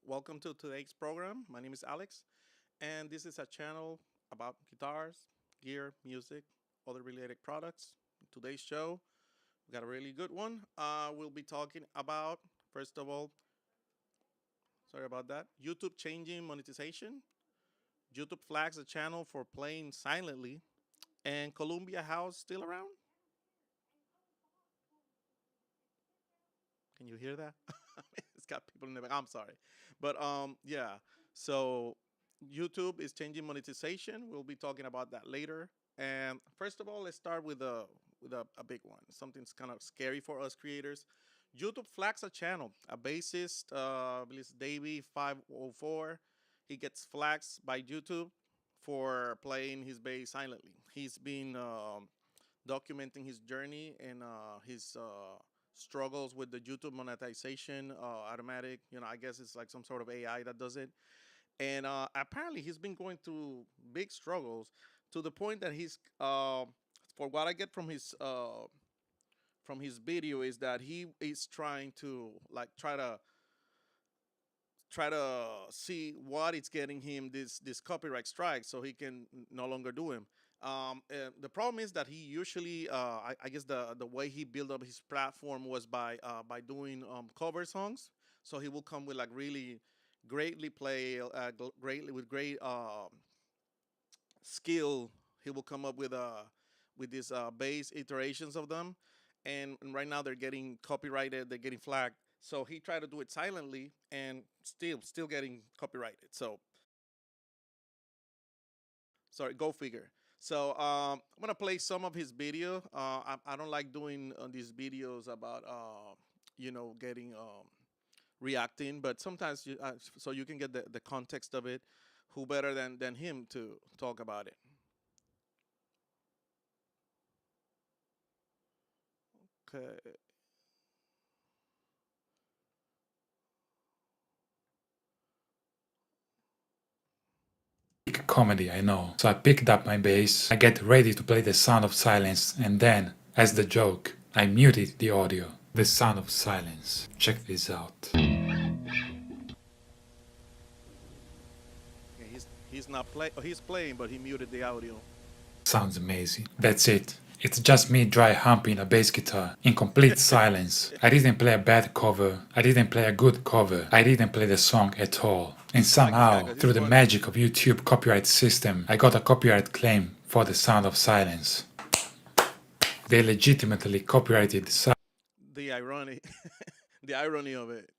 Welcome to today's program. My name is Alex, and this is a channel about guitars, gear, music, other related products. Today's show, we got a really good one. We'll be talking about, first of all, sorry about that, YouTube changing monetization. YouTube flags the channel for playing silently, and Columbia House still around? Can you hear that? It's got people in the back. I'm sorry, but yeah. So YouTube is changing monetization. We'll be talking about that later. And first of all, let's start with a big one. Something's kind of scary for us creators. YouTube flags a channel. A bassist, I believe it's Davey 504. He gets flags by YouTube for playing his bass silently. He's been documenting his journey and his struggles with the YouTube monetization, automatic. I guess it's like some sort of AI that does it. And apparently, he's been going through big struggles to the point that for what I get from his video, is that he is trying to like try to see what is getting him this copyright strike so he can no longer do him. The problem is that he usually, I guess the way he built up his platform was by doing cover songs. So he will come with like really greatly play, greatly with great skill. He will come up with these bass iterations of them, and right now they're getting copyrighted. They're getting flagged. So he tried to do it silently and still getting copyrighted. So sorry, go figure. So I'm gonna play some of his video. I don't like doing these videos about getting reacting, but sometimes so you can get the context of it. Who better than him to talk about it? Okay. Comedy, I know. So I picked up my bass, I get ready to play The Sound of Silence, and then, as the joke, I muted the audio. The Sound of Silence. Check this out. Yeah, he's not play. Oh, he's playing, but he muted the audio. Sounds amazing. That's it. It's just me dry humping a bass guitar in complete silence. I didn't play a bad cover. I didn't play a good cover. I didn't play the song at all. And Like this guy, somehow, cause he's through the funny. magic of YouTube copyright system, I got a copyright claim for The Sound of Silence. They legitimately copyrighted The irony, the irony of it.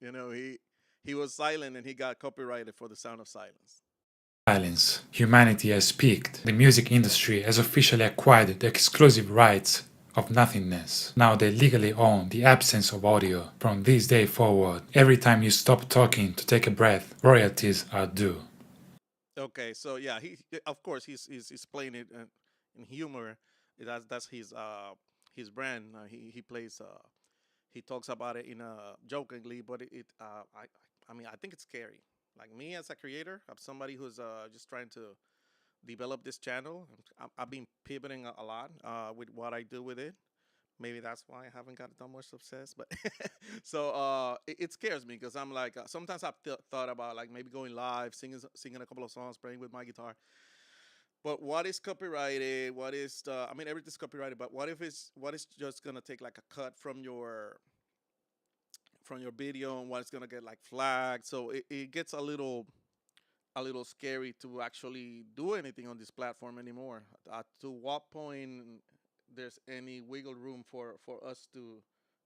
He was silent and he got copyrighted for the sound of silence. silence. Humanity has peaked. The music industry has officially acquired the exclusive rights of nothingness. Now they legally own the absence of audio. From this day forward, every time you stop talking to take a breath, royalties are due. Okay, so yeah, he of course he's playing it in humor. That's his brand. He plays he talks about it in jokingly, but I mean I think it's scary. Like me as a creator, I'm somebody who's just trying to develop this channel. I've been pivoting a lot with what I do with it. Maybe that's why I haven't got that much success. But so it scares me because I'm like sometimes I've thought about like maybe going live, singing a couple of songs, playing with my guitar. But what is copyrighted? What is I mean everything's copyrighted, but what is just gonna take like a cut from your video and what is gonna get like flagged? So it gets a little scary to actually do anything on this platform anymore. To what point there's any wiggle room for us to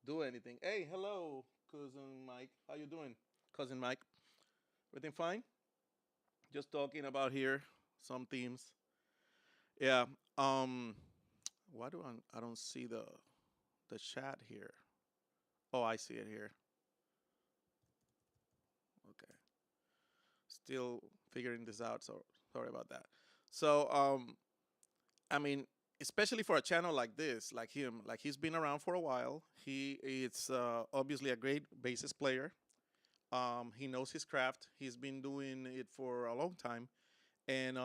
do anything? Hey, hello, cousin Mike. How you doing, cousin Mike? Everything fine? Just talking about here some themes. Yeah. Um. Why do I don't see the chat here? Oh, I see it here. Okay. Still figuring this out. So sorry about that. So I mean, especially for a channel like this, like him, like he's been around for a while. He is obviously a great bassist player. He knows his craft. He's been doing it for a long time, and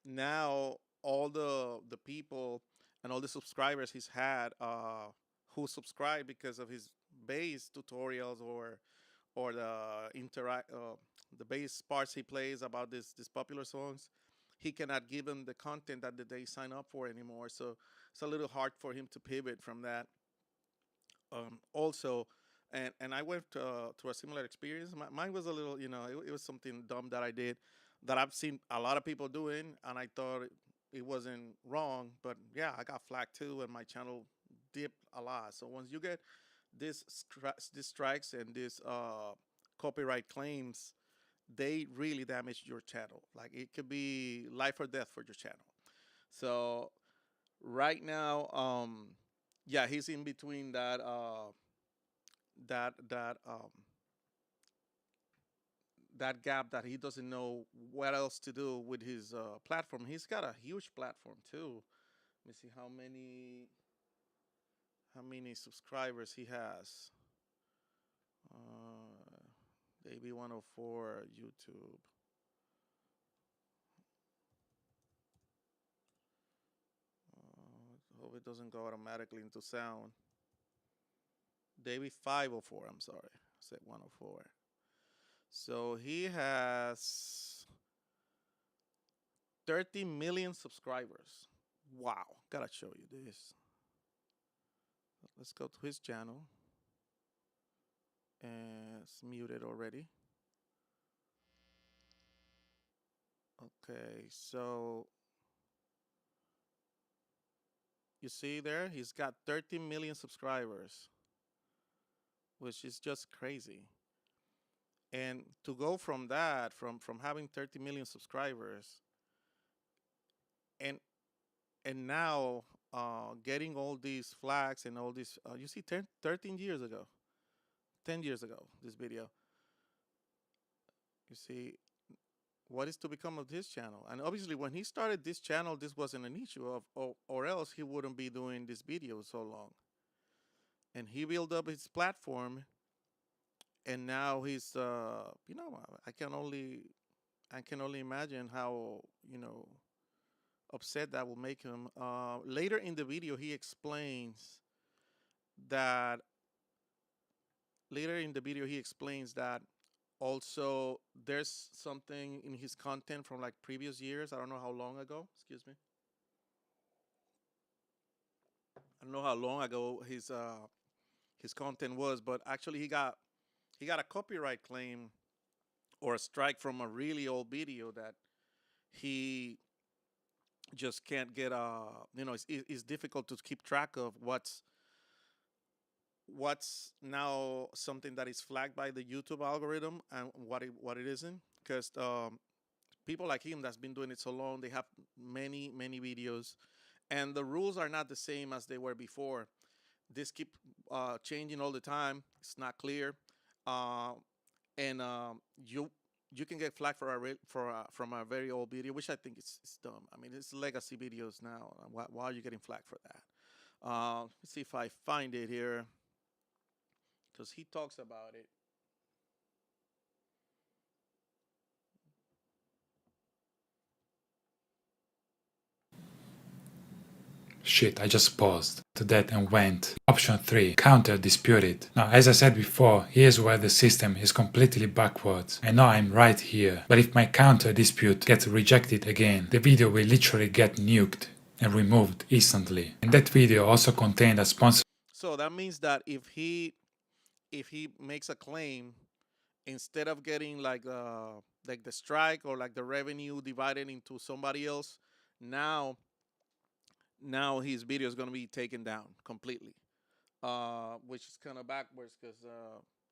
now all the people and all the subscribers he's had who subscribe because of his bass tutorials or the bass parts he plays about these popular songs, he cannot give them the content that they sign up for anymore. So it's a little hard for him to pivot from that. Also, and I went through a similar experience. Mine was a little, it was something dumb that I did that I've seen a lot of people doing, and I thought it wasn't wrong. But yeah, I got flagged too, and my channel dipped a lot. So once you get these strikes and these copyright claims, they really damage your channel. Like it could be life or death for your channel. So right now, yeah, he's in between that that gap that he doesn't know what else to do with his platform. He's got a huge platform too. Let me see how many subscribers he has. Maybe 104 YouTube. Hope it doesn't go automatically into sound. Davey 504. I'm sorry, I said 104. So he has 30 million subscribers. Wow, gotta show you this. Let's go to his channel. And it's muted already. Okay, so you see there, he's got 30 million subscribers, which is just crazy. And to go from that, from having 30 million subscribers, and now getting all these flags and all these, you see, 13 years ago, 10 years ago, this video. You see, what is to become of this channel? And obviously, when he started this channel, this wasn't an issue of, or else he wouldn't be doing this video so long. And he built up his platform, and now he's, I can only imagine how upset that will make him. Later in the video, he explains that. Later in the video, he explains that also there's something in his content from like previous years. I don't know how long ago. Excuse me. I don't know how long ago his content was, but actually he got a copyright claim or a strike from a really old video that he just can't get. It's difficult to keep track of what's now something that is flagged by the YouTube algorithm and what it isn't, because people like him that's been doing it so long, they have many videos, and the rules are not the same as they were before. This keep changing all the time. It's not clear, uh, and you can get flagged from a very old video, which I think is dumb. I mean, it's legacy videos now. Why are you getting flagged for that? Let's see if I find it here, because he talks about it. Shit, I just paused to that and went. Option 3, counter disputed. Now, as I said before, here's where the system is completely backwards. I know I'm right here, but if my counter dispute gets rejected again, the video will literally get nuked and removed instantly. And that video also contained a sponsor. So that means that if he makes a claim, instead of getting like the strike or like the revenue divided into somebody else, now his video is going to be taken down completely, which is kind of backwards, because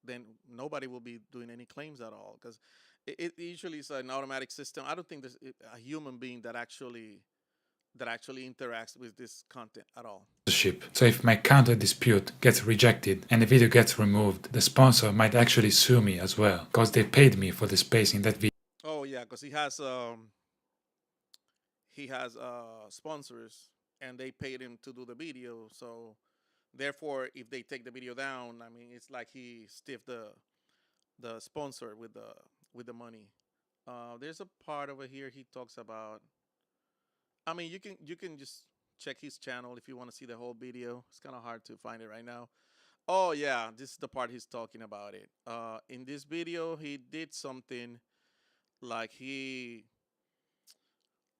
then nobody will be doing any claims at all, because it usually is an automatic system. I don't think there's a human being that actually interacts with this content at all. So if my counter dispute gets rejected and the video gets removed, the sponsor might actually sue me as well, because they paid me for the space in that video. Oh yeah, because he has sponsors, and they paid him to do the video. So therefore, if they take the video down, I mean, it's like he stiffed the sponsor with the money. There's a part over here he talks about. I mean, you can just check his channel if you want to see the whole video. It's kind of hard to find it right now. Oh yeah, this is the part he's talking about it. In this video, he did something like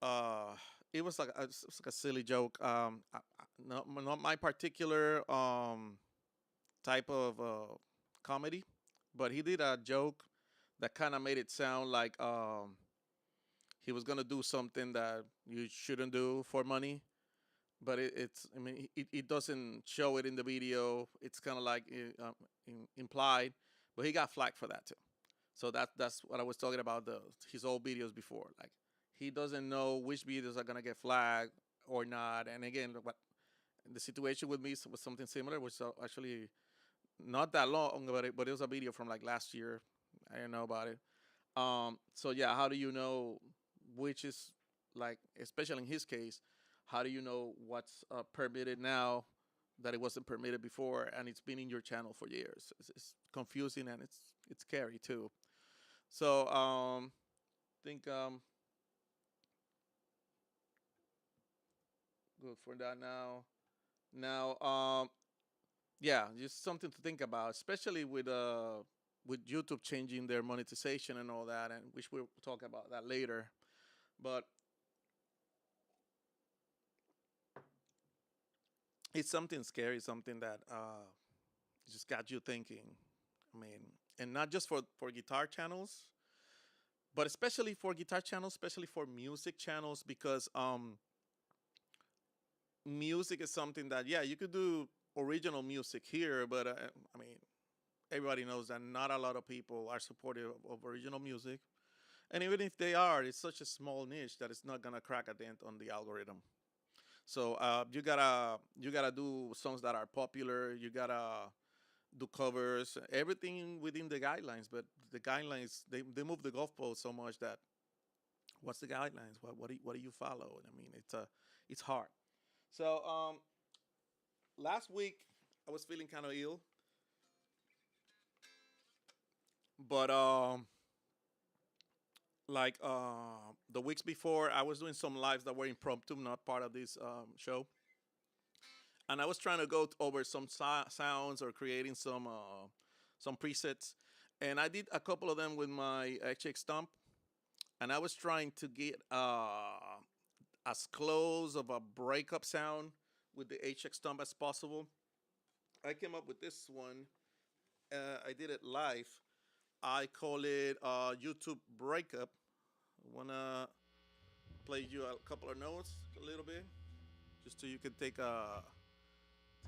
uh, it was like it was like a silly joke. Not my particular type of comedy, but he did a joke that kind of made it sound like he was gonna do something that you shouldn't do for money. But it's, I mean, it doesn't show it in the video. It's kind of like implied, but he got flagged for that too. So that's what I was talking about, the his old videos before. Like, he doesn't know which videos are gonna get flagged or not. And again, what the situation with me was something similar, which actually not that long, but it was a video from like last year. I didn't know about it. So yeah, how do you know which is, like, especially in his case, how do you know what's permitted now that it wasn't permitted before, and it's been in your channel for years? It's confusing, and it's scary too. So think good for that now. Now yeah, just something to think about, especially with YouTube changing their monetization and all that, and which we'll talk about that later. But it's something scary, something that just got you thinking. I mean, and not just for guitar channels, but especially for guitar channels, especially for music channels, because music is something that, yeah, you could do original music here, but I mean, everybody knows that not a lot of people are supportive of original music, and even if they are, it's such a small niche that it's not gonna crack a dent on the algorithm. So you gotta do songs that are popular. You gotta do covers, everything within the guidelines. But the guidelines, they move the goalpost so much that, what's the guidelines? What do you follow? I mean, it's hard. So last week I was feeling kind of ill, but like the weeks before, I was doing some lives that were impromptu, not part of this show, and I was trying to go over some sounds or creating some presets, and I did a couple of them with my HX Stomp, and I was trying to get as close of a breakup sound with the HX Stomp as possible. I came up with this one. I did it live. I call it YouTube Breakup. I wanna play you a couple of notes, a little bit, just so you can take a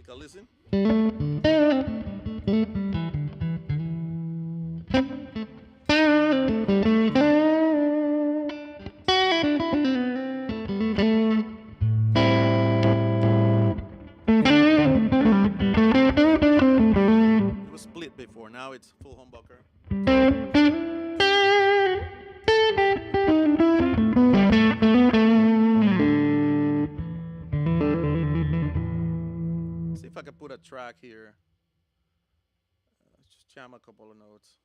listen. It was split before. Now it's full humbucker. See if I can put a track here. Let's just jam a couple of notes.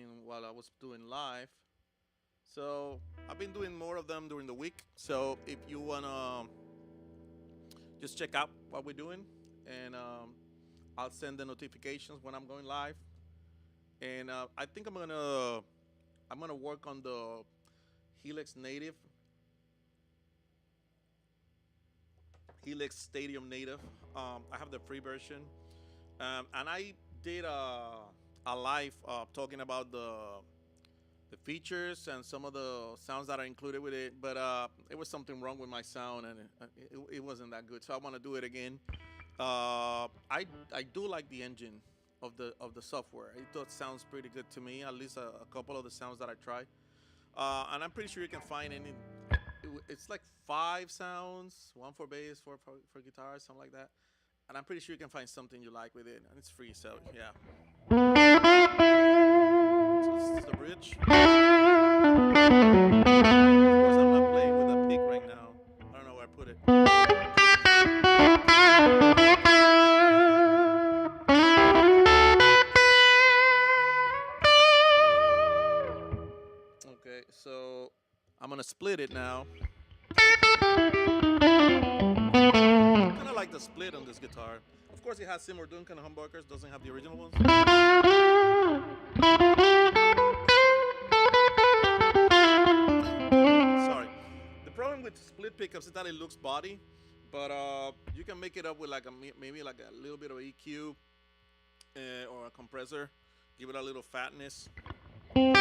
mean, while I was doing live. So I've been doing more of them during the week. So if you wanna just check out what we're doing, and I'll send the notifications when I'm going live. And I think I'm gonna work on the Helix Native, Helix Stadium Native. I have the free version, and I did a live talking about the features and some of the sounds that are included with it. But it was something wrong with my sound, and it wasn't that good. So I want to do it again. I do like the engine of the software. It does sounds pretty good to me. At least a couple of the sounds that I tried, and I'm pretty sure you can find any. It's like 5 sounds, one for bass, for guitar, something like that. And I'm pretty sure you can find something you like with it, and it's free. So yeah. So this is the bridge. Of course, I'm not playing with a pick right now. I don't know where I put it. Okay, so I'm gonna split it now. Kind of like the split on this guitar. Of course, it has similar Duncan humbuckers. Doesn't have the original ones. Sorry. The problem with split pickups is that it looks body, but you can make it up with like maybe like a little bit of EQ or a compressor. Give it a little fatness. Let's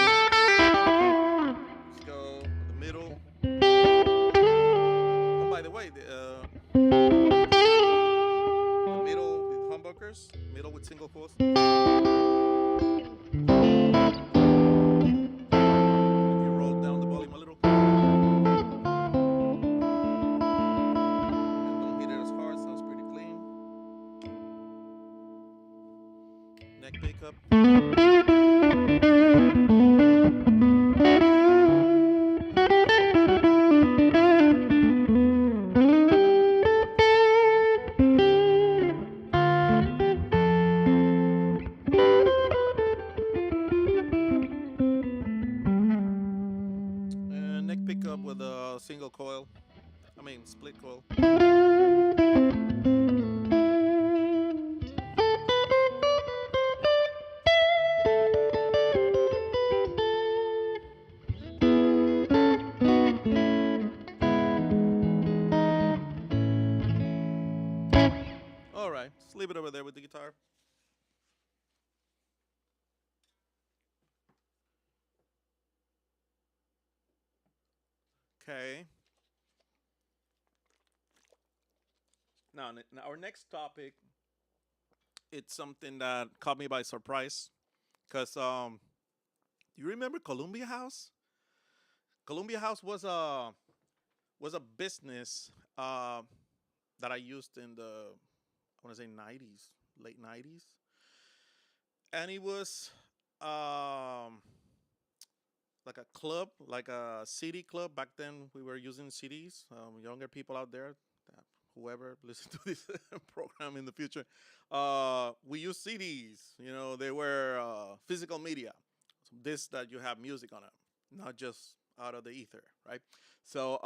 go in the middle. Oh, by the way, the middle with humbuckers, middle with single coils. If you roll down the volume a little and don't hit it as hard, sounds pretty clean. Neck pickup. And neck pickup with a single coil. I mean, split coil. All right, just leave it over there with the guitar. Okay. Now, our next topic, it's something that caught me by surprise. Cause you remember Columbia House? Columbia House was a business that I used in the I want to say 90s, late 90s, and it was um, like a club, like a CD club. Back then, we were using CDs. Younger people out there, whoever listen to this program in the future, we use CDs. You know, they were physical media. So this that you have music on it, not just out of the ether, right? So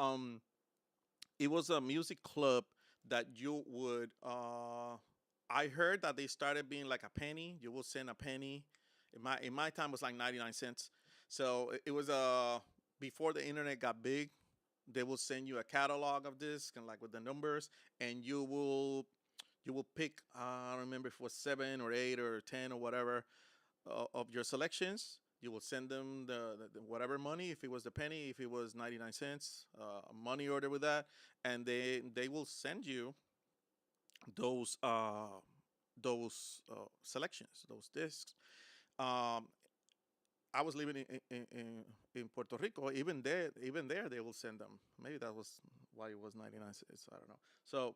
it was a music club that you would. I heard that they started being like a penny. You will send a penny. In my time it was like 99 cents. So it was before the internet got big. They will send you a catalog of this, kind of like with the numbers, and you will pick. I don't remember if it was 7 or 8 or 10 or whatever of your selections. You will send them the whatever money. If it was the penny, if it was 99 cents, a money order with that, and they will send you those selections, those discs. Um, I was living in Puerto Rico. Even there, they will send them. Maybe that was why it was 99 cents. I don't know. So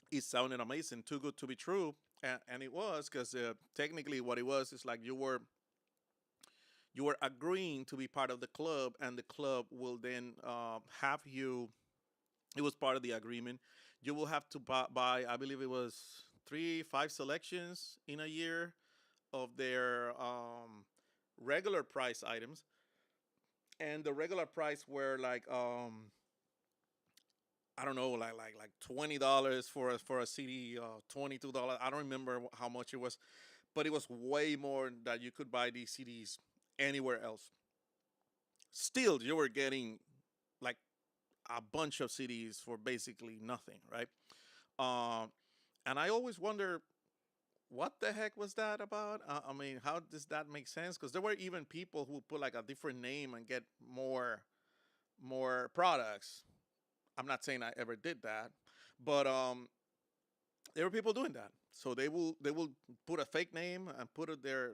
it sounded amazing, too good to be true, and it was because technically what it was is like you were agreeing to be part of the club, and the club will then have you. It was part of the agreement. You will have to buy I believe it was 3, 5 selections in a year of their regular price items, and the regular price were like I don't know, like $20 for a CD, $22. I don't remember how much it was, but it was way more that you could buy these CDs anywhere else. Still, you were getting like a bunch of CDs for basically nothing, right? Um, and I always wonder what the heck was that about? I mean, how does that make sense? Because there were even people who put like a different name and get more products. I'm not saying I ever did that, but there were people doing that. So they will put a fake name and put it their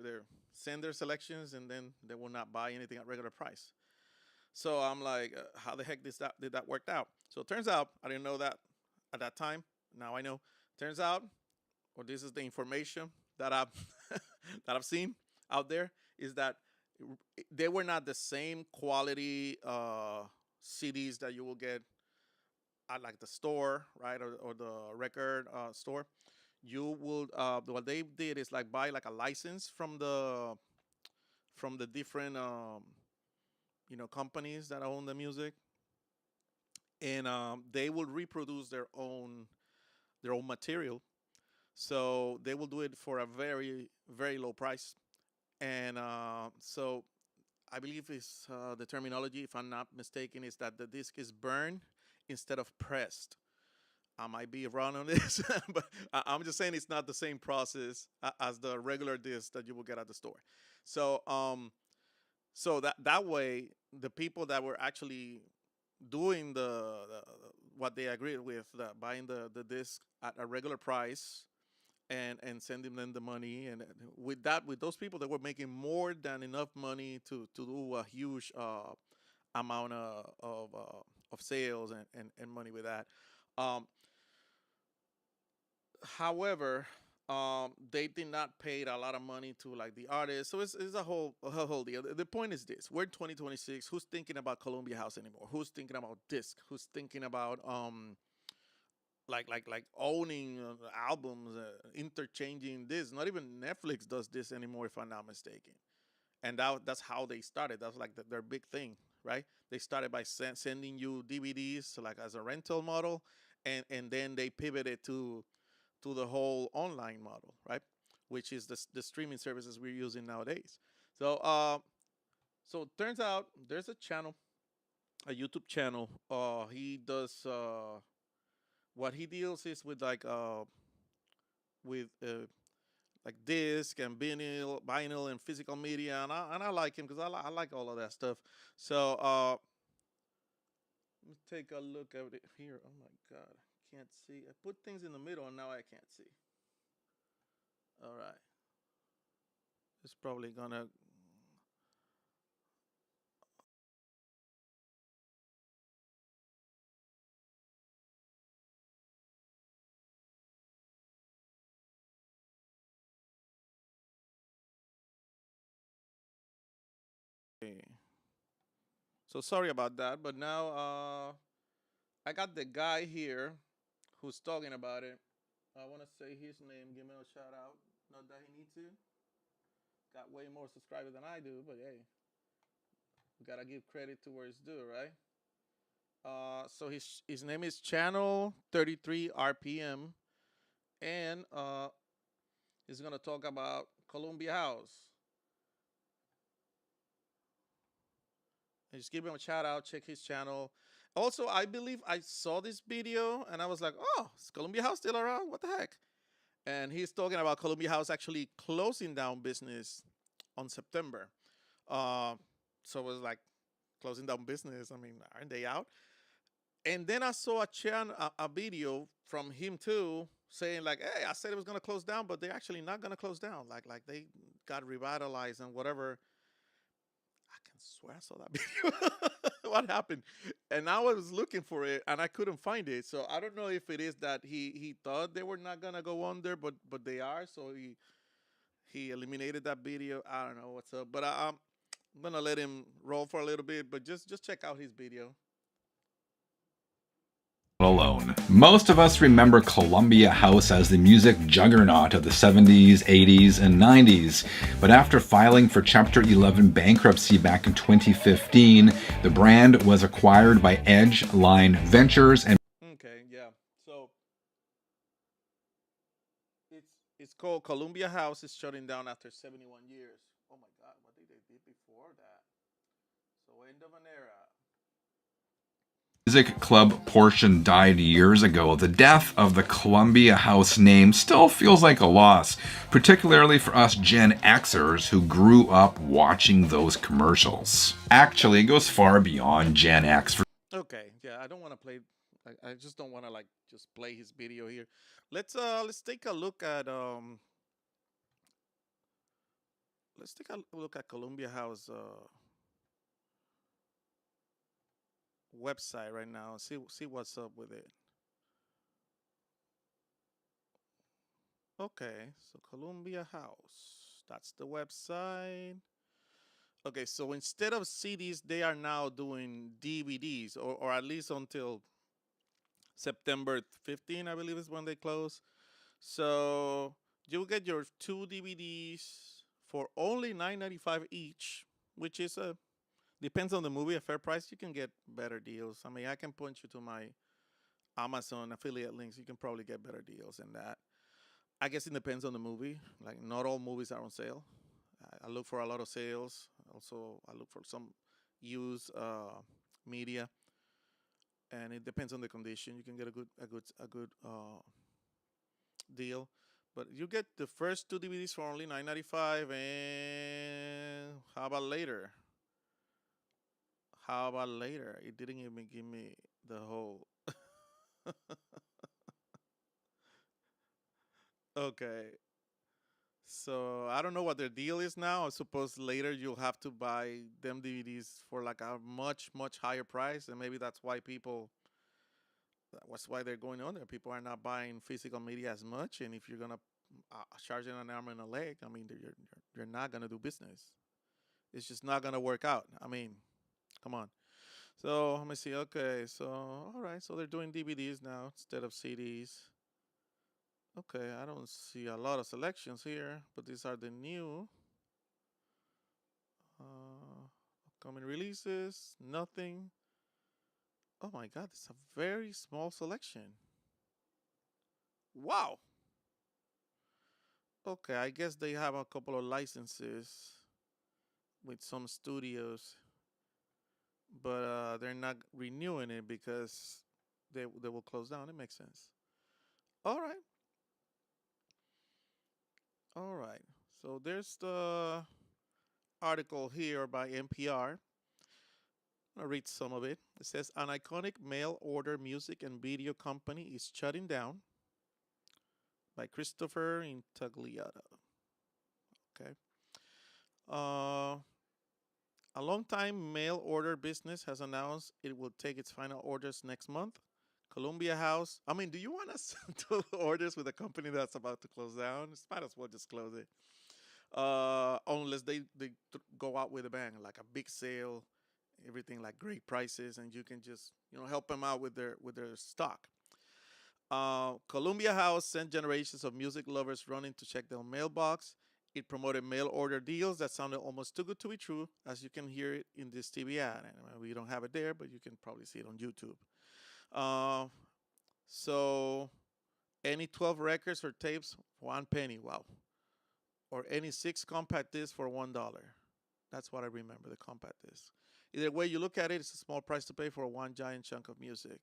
send their selections, and then they will not buy anything at regular price. So I'm like, how the heck did that work out? So it turns out I didn't know that at that time. Now I know. Turns out, or this is the information that I've that I've seen out there, is that they were not the same quality CDs that you will get at like the store, right, or the record store. You will what they did is like buy like a license from the different companies that own the music, and they will reproduce their own material. So they will do it for a very very low price, and so I believe is the terminology, if I'm not mistaken, is that the disc is burned instead of pressed. I might be wrong on this, but I'm just saying it's not the same process as the regular disc that you will get at the store. So, that way, the people that were actually doing what they agreed with, buying the disc at a regular price and sending them the money, and with those people that were making more than enough money to do a huge amount of sales and money with that. Um, However, they did not pay a lot of money to like the artists, so it's a whole deal. The point is this: we're in 2026. Who's thinking about Columbia House anymore? Who's thinking about disc? Who's thinking about like owning albums, interchanging this? Not even Netflix does this anymore, if I'm not mistaken. And that's how they started. That's like their big thing, right? They started by sending you DVDs like as a rental model, and then they pivoted to the whole online model, right? Which is the streaming services we're using nowadays. So so it turns out there's a channel, a YouTube channel. He does what he deals is with like disc and vinyl and physical media, and I like him because I like all of that stuff. So let's take a look at it here. Oh my God, can't see. I put things in the middle and now I can't see. All right. It's probably gonna. Okay. So sorry about that, but now I got the guy here who's talking about it. I want to say his name. Give him a shout out. Not that he needs to. Got way more subscribers than I do, but hey, we gotta give credit to where it's due, right? So his name is Channel 33 RPM, and he's gonna talk about Columbia House. Just give him a shout out. Check his channel. Also, I believe I saw this video and I was like, "Oh, is Columbia House still around? What the heck?" And he's talking about Columbia House actually closing down business on September. Uh, so it was like closing down business. I mean, aren't they out? And then I saw a video from him too, saying like, "Hey, I said it was gonna close down, but they're actually not gonna close down. Like they got revitalized and whatever." I can swear I saw that video. What happened? And I was looking for it and I couldn't find it. So I don't know if it is that he thought they were not gonna go under, but they are. So he eliminated that video. I don't know what's up, but I'm gonna let him roll for a little bit. But just check out his video. alone. Most of us remember Columbia House as the music juggernaut of the 70s, 80s, and 90s. But after filing for Chapter 11 bankruptcy back in 2015, the brand was acquired by Edge Line Ventures and Okay, yeah. So it's called Columbia House is shutting down after 71 years. Oh my God, what did they do before that? So end of an era. music club portion died years ago. The death of the Columbia House name still feels like a loss, particularly for us Gen Xers who grew up watching those commercials. Actually, it goes far beyond Gen X. Okay, yeah, I don't want to play. I just don't want to like just play his video here. Let's take a look at let's take a look at Columbia House website right now. See what's up with it. Okay, so Columbia House. That's the website. Okay, so instead of CDs, they are now doing DVDs, or at least until September 15, I believe is when they close. So you'll get your two DVDs for only $9.95 each, which is a depends on the movie, a fair price. You can get better deals. I mean, I can point you to my Amazon affiliate links. You can probably get better deals than that. I guess it depends on the movie. Like not all movies are on sale. I look for a lot of sales. Also, I look for some used media, and it depends on the condition. You can get a good deal. But you get the first two DVDs for only $9.95, and how about later? How about later? It didn't even give me the whole. Okay, so I don't know what their deal is now. I suppose later you'll have to buy them DVDs for like a much higher price, and maybe that's why they're going on there. People are not buying physical media as much, and if you're gonna charge them an arm and a leg, I mean, you're not gonna do business. It's just not gonna work out. I mean, come on. So let me see. Okay, so all right, so they're doing DVDs now instead of CDs. Okay, I don't see a lot of selections here, but these are the new upcoming releases. Nothing. Oh my God, it's a very small selection. Wow. Okay, I guess they have a couple of licenses with some studios, but they're not renewing it because they will close down. It makes sense. All right, all right. So there's the article here by NPR. I'll read some of it. It says an iconic mail order music and video company is shutting down by Christopher Intagliata. Okay. Uh, a long-time mail order business has announced it will take its final orders next month. Columbia House. I mean, do you want us to do orders with a company that's about to close down? Might as well just close it. Unless they go out with a bang, like a big sale, everything like great prices, and you can just help them out with their stock. Columbia House sent generations of music lovers running to check their mailbox. It promoted mail order deals that sounded almost too good to be true, as you can hear it in this TV ad. And we don't have it there, but you can probably see it on YouTube. Uh, so, any 12 records or tapes, 1 penny. Wow. Or any 6 compact discs for $1. That's what I remember, the compact disc. Either way you look at it, it's a small price to pay for one giant chunk of music.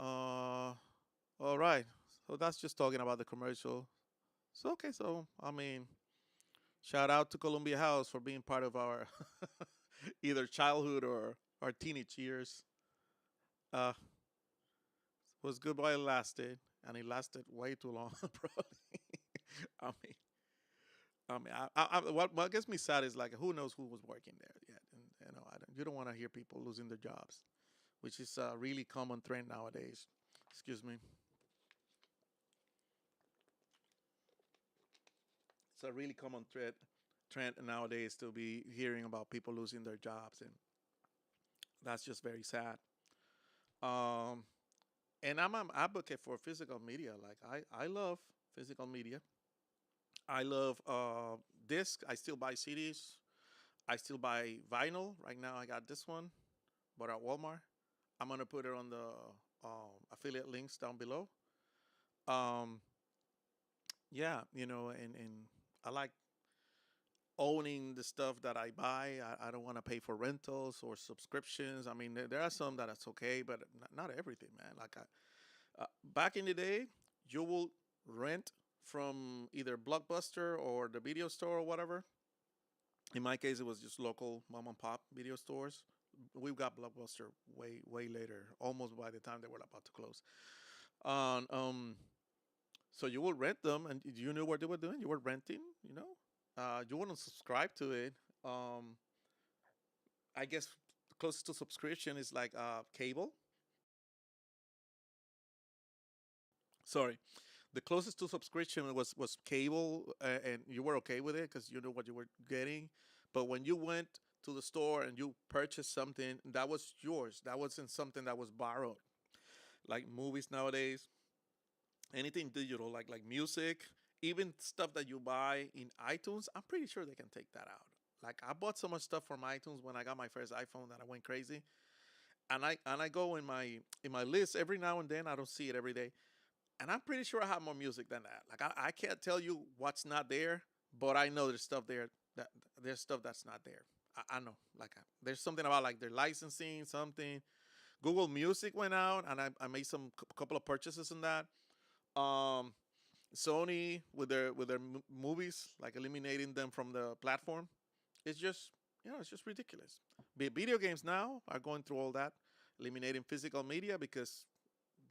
All right. So that's just talking about the commercial. So okay, so I mean, shout out to Columbia House for being part of our either childhood or our teenage years. Uh, was good while it lasted, and it lasted way too long, probably. I mean, what gets me sad is like who knows who was working there yet, and you don't want to hear people losing their jobs, which is a really common trend nowadays. Excuse me. It's a really common trend nowadays to be hearing about people losing their jobs, and that's just very sad. Um, And I'm an advocate for physical media. Like I love physical media. I love disc. I still buy CDs. I still buy vinyl. Right now, I got this one, but at Walmart. I'm gonna put it on the affiliate links down below. Um, yeah, and I like owning the stuff that I buy. I don't want to pay for rentals or subscriptions. I mean, there are some that it's okay, but not everything, man. Like back in the day, you will rent from either Blockbuster or the video store or whatever. In my case, it was just local mom and pop video stores. We got Blockbuster way later, almost by the time they were about to close. Um, so you will rent them, and you knew what they were doing. You were renting, you wouldn't subscribe to it. Um, I guess closest to subscription is like cable. Sorry, the closest to subscription was cable, and you were okay with it because you knew what you were getting. But when you went to the store and you purchased something that was yours, that wasn't something that was borrowed. Like movies nowadays, anything digital, like music, even stuff that you buy in iTunes, I'm pretty sure they can take that out. Like I bought so much stuff from iTunes when I got my first iPhone that I went crazy. And I go in my list every now and then. I don't see it every day, and I'm pretty sure I have more music than that. Like I can't tell you what's not there, but I know there's stuff there that there's stuff that's not there. I know, like there's something about like their licensing, something. Google Music went out, and I made some couple of purchases in that. Um, Sony with their movies, like eliminating them from the platform. It's just it's just ridiculous. Video games now are going through all that, eliminating physical media because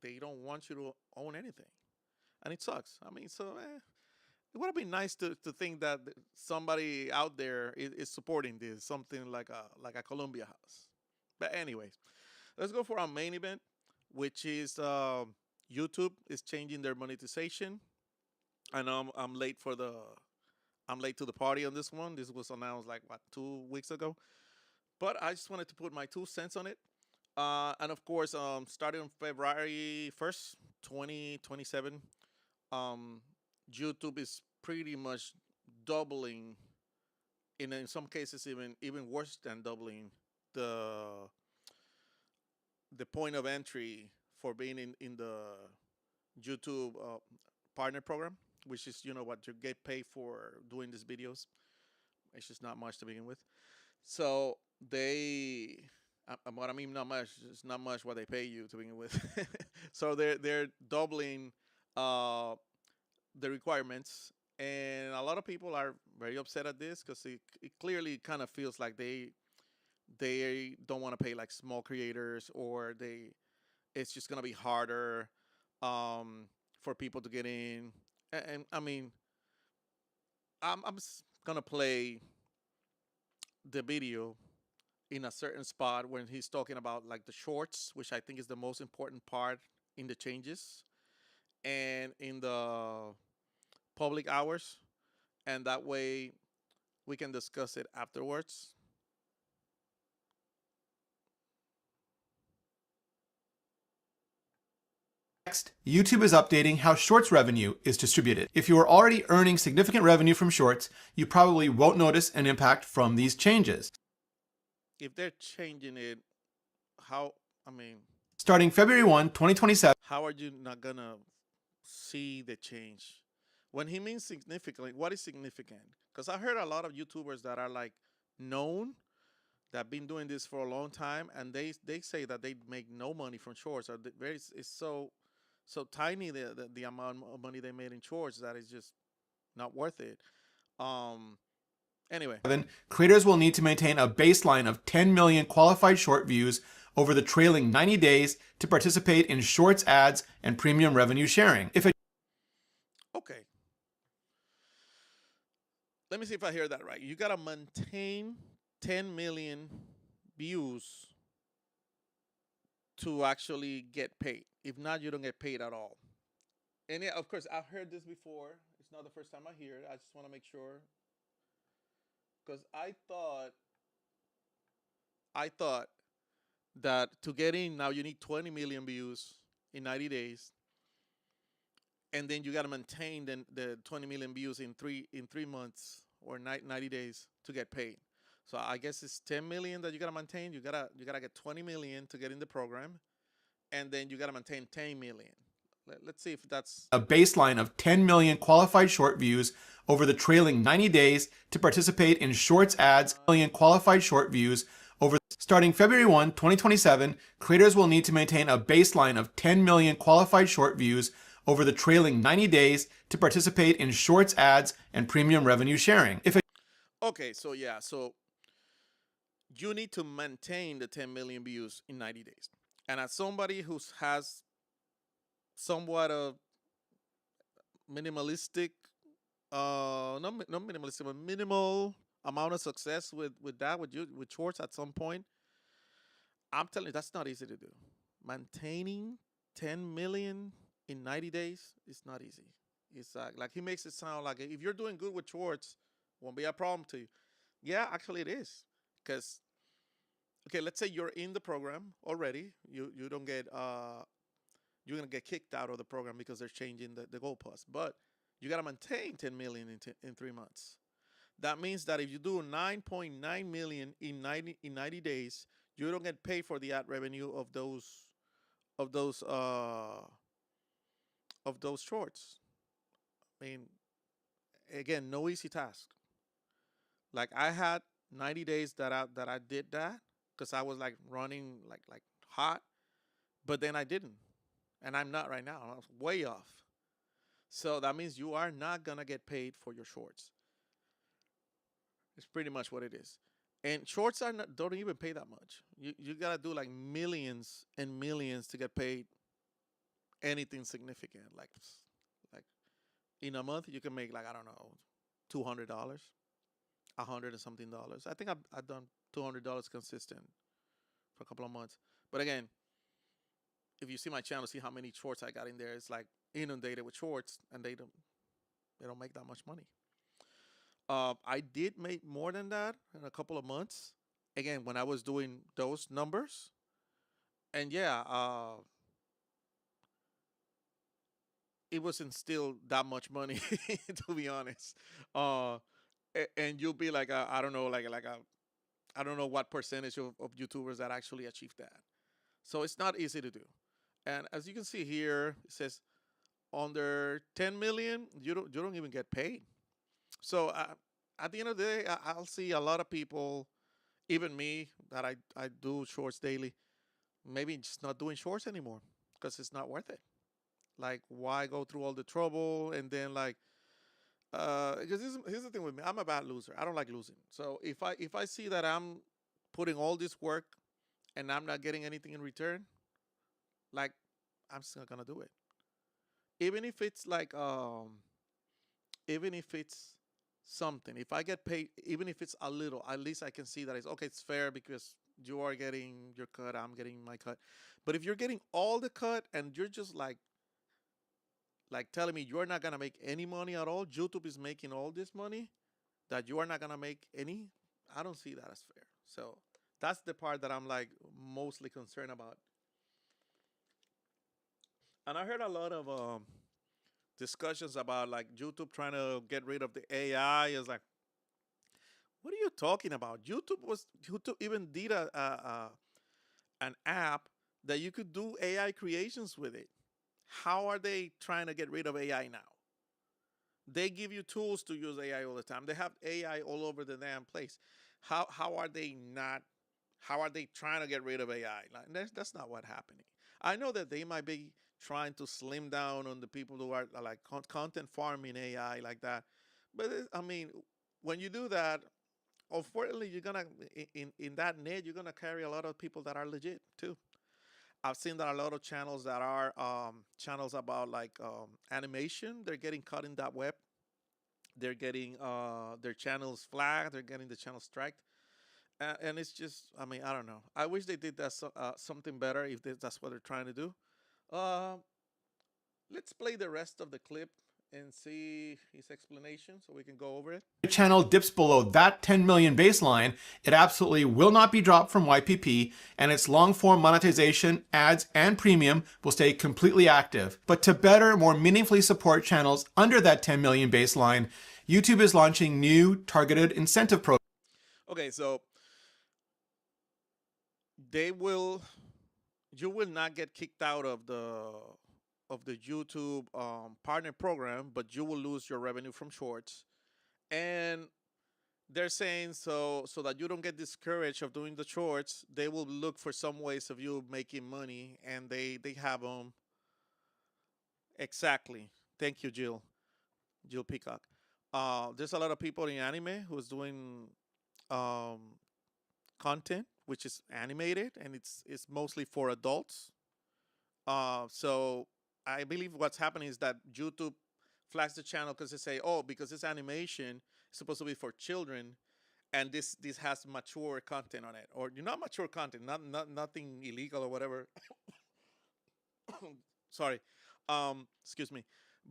they don't want you to own anything, and it sucks. I mean, so it would have been nice to think that somebody out there is supporting this, something like a Columbia House. But anyways, let's go for our main event, which is YouTube is changing their monetization. I know I'm late to the party on this one. This was announced like what 2 weeks ago, but I just wanted to put my 2 cents on it. And of course, starting on February 1st, 2027, um, YouTube is pretty much doubling, in some cases even worse than doubling the the point of entry for being in the YouTube partner program, which is what you get paid for doing these videos. It's just not much to begin with. So what I mean not much. It's not much what they pay you to begin with. So they're doubling uh, the requirements, and a lot of people are very upset at this because it clearly kind of feels like they don't want to pay like small creators, or it's just gonna be harder for people to get in. And I mean, I'm gonna play the video in a certain spot when he's talking about like the shorts, which I think is the most important part in the changes, and in the public hours, and that way we can discuss it afterwards. Next, YouTube is updating how Shorts revenue is distributed. If you are already earning significant revenue from Shorts, you probably won't notice an impact from these changes. If they're changing it, how I mean, Starting February 1, 2027, how are you not gonna see the change? When he means significantly, what is significant? Because I heard a lot of YouTubers that are like known, that have been doing this for a long time, and they say that they make no money from shorts. Or it's so tiny the amount of money they made in shorts that it's just not worth it. Um. Anyway, creators will need to maintain a baseline of 10 million qualified short views over the trailing 90 days to participate in Shorts ads and premium revenue sharing. okay. Let me see if I hear that right. You gotta maintain 10 million views to actually get paid. If not, you don't get paid at all. And yeah, of course, I've heard this before. It's not the first time I hear it. I just want to make sure, because I thought that to get in now you need 20 million views in 90 days, and then you got to maintain the 20 million views in 3 months or 90 days to get paid. So I guess it's 10 million that you got to maintain. You gotta get 20 million to get in the program, and then you got to maintain 10 million. Let's see if that's a baseline of 10 million qualified short views over the trailing 90 days to participate in Shorts ads. Million qualified short views over starting February 1, 2027, creators will need to maintain a baseline of 10 million qualified short views over the trailing 90 days to participate in Shorts ads and premium revenue sharing. okay. So yeah, so you need to maintain the 10 million views in 90 days. And as somebody who has somewhat of minimalistic, not minimalistic, but minimal amount of success with that, with Shorts at some point, I'm telling you, that's not easy to do. Maintaining 10 million in 90 days is not easy. It's like he makes it sound like if you're doing good with Shorts, won't be a problem to you. Yeah, actually it is. Because, okay, let's say you're in the program already. You don't get, you're going to get kicked out of the program because they're changing the goalpost. But you got to maintain 10 million in 3 months. That means that if you do 9.9 million in 90 days, you don't get paid for the ad revenue of those shorts. I mean, again, no easy task. Like I had 90 days that I did that because I was like running like hot, but then I didn't, and I'm not right now. I was way off. So that means you are not gonna get paid for your shorts. It's pretty much what it is. And shorts don't even pay that much. You gotta do like millions and millions to get paid anything significant. Like in a month you can make like I don't know, $200, $100 and something dollars. I think I've done $200 consistent for a couple of months. But again, if you see my channel, see how many shorts I got in there. It's like inundated with shorts, and they don't make that much money. I did make more than that in a couple of months. Again, when I was doing those numbers, and yeah, it wasn't still that much money to be honest. And you'll be like, I don't know, I don't know what percentage of YouTubers that actually achieve that. So it's not easy to do. And as you can see here, it says under 10 million, you don't even get paid. So at the end of the day, I'll see a lot of people, even me, that I do shorts daily, maybe just not doing shorts anymore because it's not worth it. Like, why go through all the trouble and then like, because here's the thing with me, I'm a bad loser. I don't like losing. So if I see that I'm putting all this work and I'm not getting anything in return, like I'm just not gonna do it. Even if it's like even if it's something, if I get paid, even if it's a little, at least I can see that it's okay, it's fair because you are getting your cut, I'm getting my cut. But if you're getting all the cut and you're just like telling me you're not gonna make any money at all, YouTube is making all this money that you are not gonna make any, I don't see that as fair. So that's the part that I'm like mostly concerned about. And I heard a lot of discussions about like YouTube trying to get rid of the AI. It's like, what are you talking about? YouTube even did an app that you could do AI creations with it. How are they trying to get rid of AI now? They give you tools to use AI all the time. They have AI all over the damn place. How are they not? How are they trying to get rid of AI? Like, that's not what's happening. I know that they might be trying to slim down on the people who are like content farming AI like that. But I mean, when you do that, unfortunately, you're gonna in that net, you're gonna carry a lot of people that are legit too. I've seen that a lot of channels that are channels about like animation, they're getting caught in that web. They're getting their channels flagged. They're getting the channel striked. And it's just, I mean, I don't know. I wish they did that something better if that's what they're trying to do. Uh, let's play the rest of the clip, and see his explanation so we can go over it. Channel dips below that 10 million baseline, it absolutely will not be dropped from YPP, and its long-form monetization, ads, and premium will stay completely active. But to better, more meaningfully support channels under that 10 million baseline, YouTube is launching new targeted incentive programs. Okay, so you will not get kicked out of the YouTube partner program, but you will lose your revenue from shorts. And they're saying so that you don't get discouraged of doing the shorts, they will look for some ways of you making money, and they have them exactly. Thank you, Jill Peacock. There's a lot of people in anime who's doing um, content which is animated, and it's mostly for adults. So I believe what's happening is that YouTube flags the channel because they say, oh, because it's animation, it's supposed to be for children, and this has mature content on it, or not mature content, nothing illegal or whatever. Sorry, excuse me.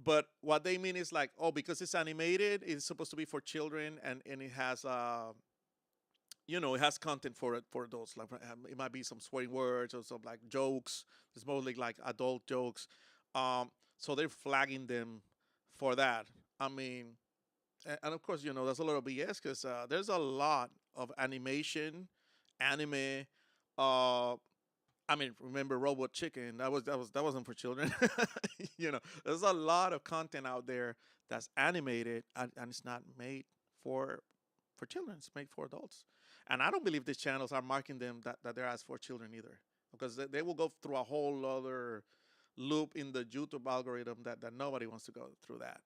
But what they mean is like, oh, because it's animated, it's supposed to be for children, and it has it has content for adults. Like it might be some swearing words or some like jokes. It's mostly like adult jokes. So they're flagging them for that. I mean, and of course, there's a lot of BS because there's a lot of animation, anime. Uh, I mean, remember Robot Chicken? That wasn't for children. There's a lot of content out there that's animated, and it's not made for children. It's made for adults. And I don't believe these channels are marking them that they're as for children either, because they will go through a whole other loop in the YouTube algorithm that nobody wants to go through that.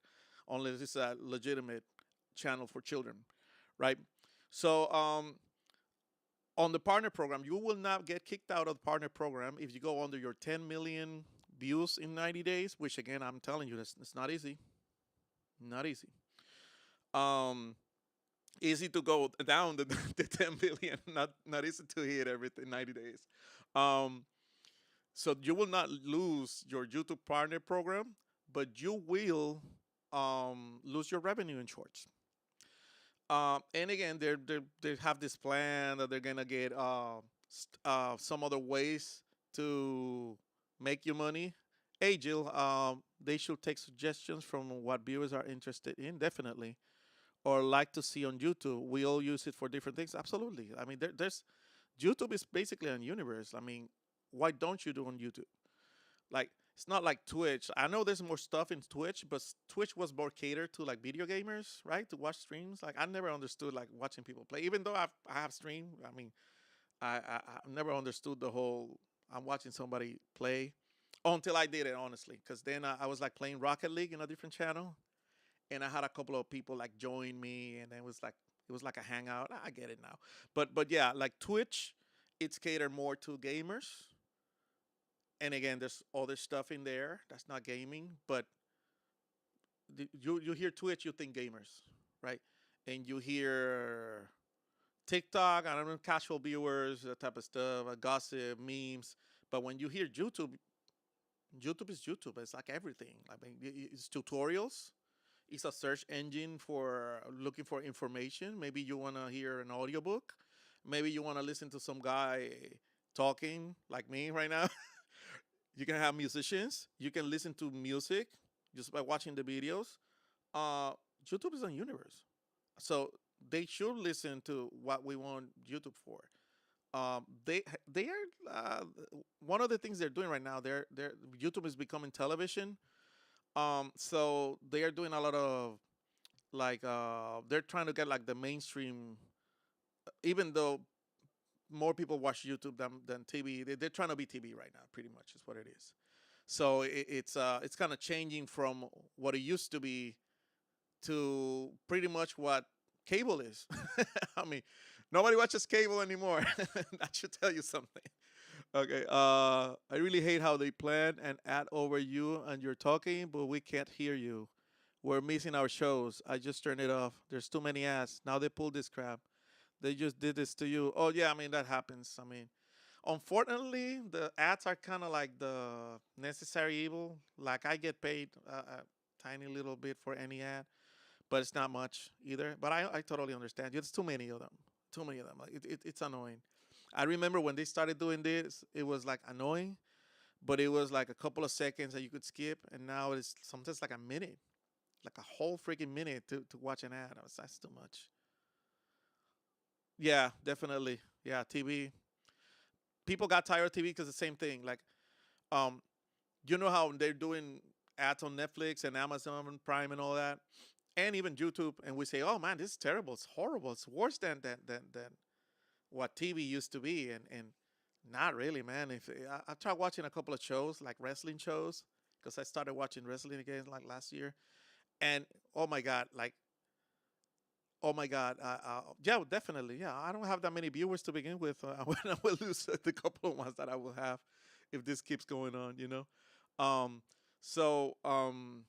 Only this is a legitimate channel for children, right? So on the partner program, you will not get kicked out of the partner program if you go under your 10 million views in 90 days, which again, I'm telling you, it's not easy. Not easy. Easy to go down the 10 billion, not easy to hit everything 90 days. So you will not lose your YouTube partner program, but you will lose your revenue in shorts. And again, they have this plan that they're gonna get some other ways to make you money. Hey, Jill, they should take suggestions from what viewers are interested in, definitely, or like to see on YouTube. We all use it for different things. Absolutely. I mean, there's YouTube is basically a universe. I mean, why don't you do on YouTube? Like, it's not like Twitch. I know there's more stuff in Twitch, but Twitch was more catered to like video gamers, right? To watch streams. Like, I never understood like watching people play, even though I have streamed. I mean, I never understood the whole I'm watching somebody play until I did it, honestly, because then I was like playing Rocket League in a different channel, and I had a couple of people like join me, and it was like a hangout. I get it now, but yeah, like Twitch, it's catered more to gamers. And again, there's other stuff in there that's not gaming, but you hear Twitch, you think gamers, right? And you hear TikTok, I don't know, casual viewers, that type of stuff, gossip, memes. But when you hear YouTube, YouTube is YouTube. It's like everything. I mean, it's tutorials. It's a search engine for looking for information. Maybe you want to hear an audiobook. Maybe you want to listen to some guy talking like me right now. You can have musicians. You can listen to music just by watching the videos. YouTube is a universe, so they should listen to what we want YouTube for. They are one of the things they're doing right now. They're YouTube is becoming television. So they are doing a lot of like they're trying to get like the mainstream, even though more people watch YouTube than TV. They're trying to be TV right now, pretty much is what it is. So it's kind of changing from what it used to be to pretty much what cable is. I mean, nobody watches cable anymore. That should tell you something. Okay. I really hate how they plan and add over you and you're talking, but we can't hear you. We're missing our shows. I just turned it off. There's too many ads. Now they pull this crap. They just did this to you. Oh yeah, I mean that happens. I mean, unfortunately, the ads are kind of like the necessary evil. Like I get paid. tiny little bit for any ad, but it's not much either. But I totally understand. It's too many of them. Too many of them. Like it's annoying. I remember when they started doing this, it was like annoying, but it was like a couple of seconds that you could skip, and now it's sometimes like a minute, like a whole freaking minute to watch an ad. That's too much. Yeah, definitely. Yeah, TV. People got tired of TV because the same thing. Like, um, you know how they're doing ads on Netflix and Amazon Prime and all that, and even YouTube, and we say, "Oh man, this is terrible. It's horrible. It's worse than what TV used to be." And not really, man. If I tried watching a couple of shows like wrestling shows, because I started watching wrestling again like last year, and oh my god, like oh my God. Yeah, definitely. Yeah, I don't have that many viewers to begin with. When I will lose the couple of ones that I will have if this keeps going on, you know. Um, so um,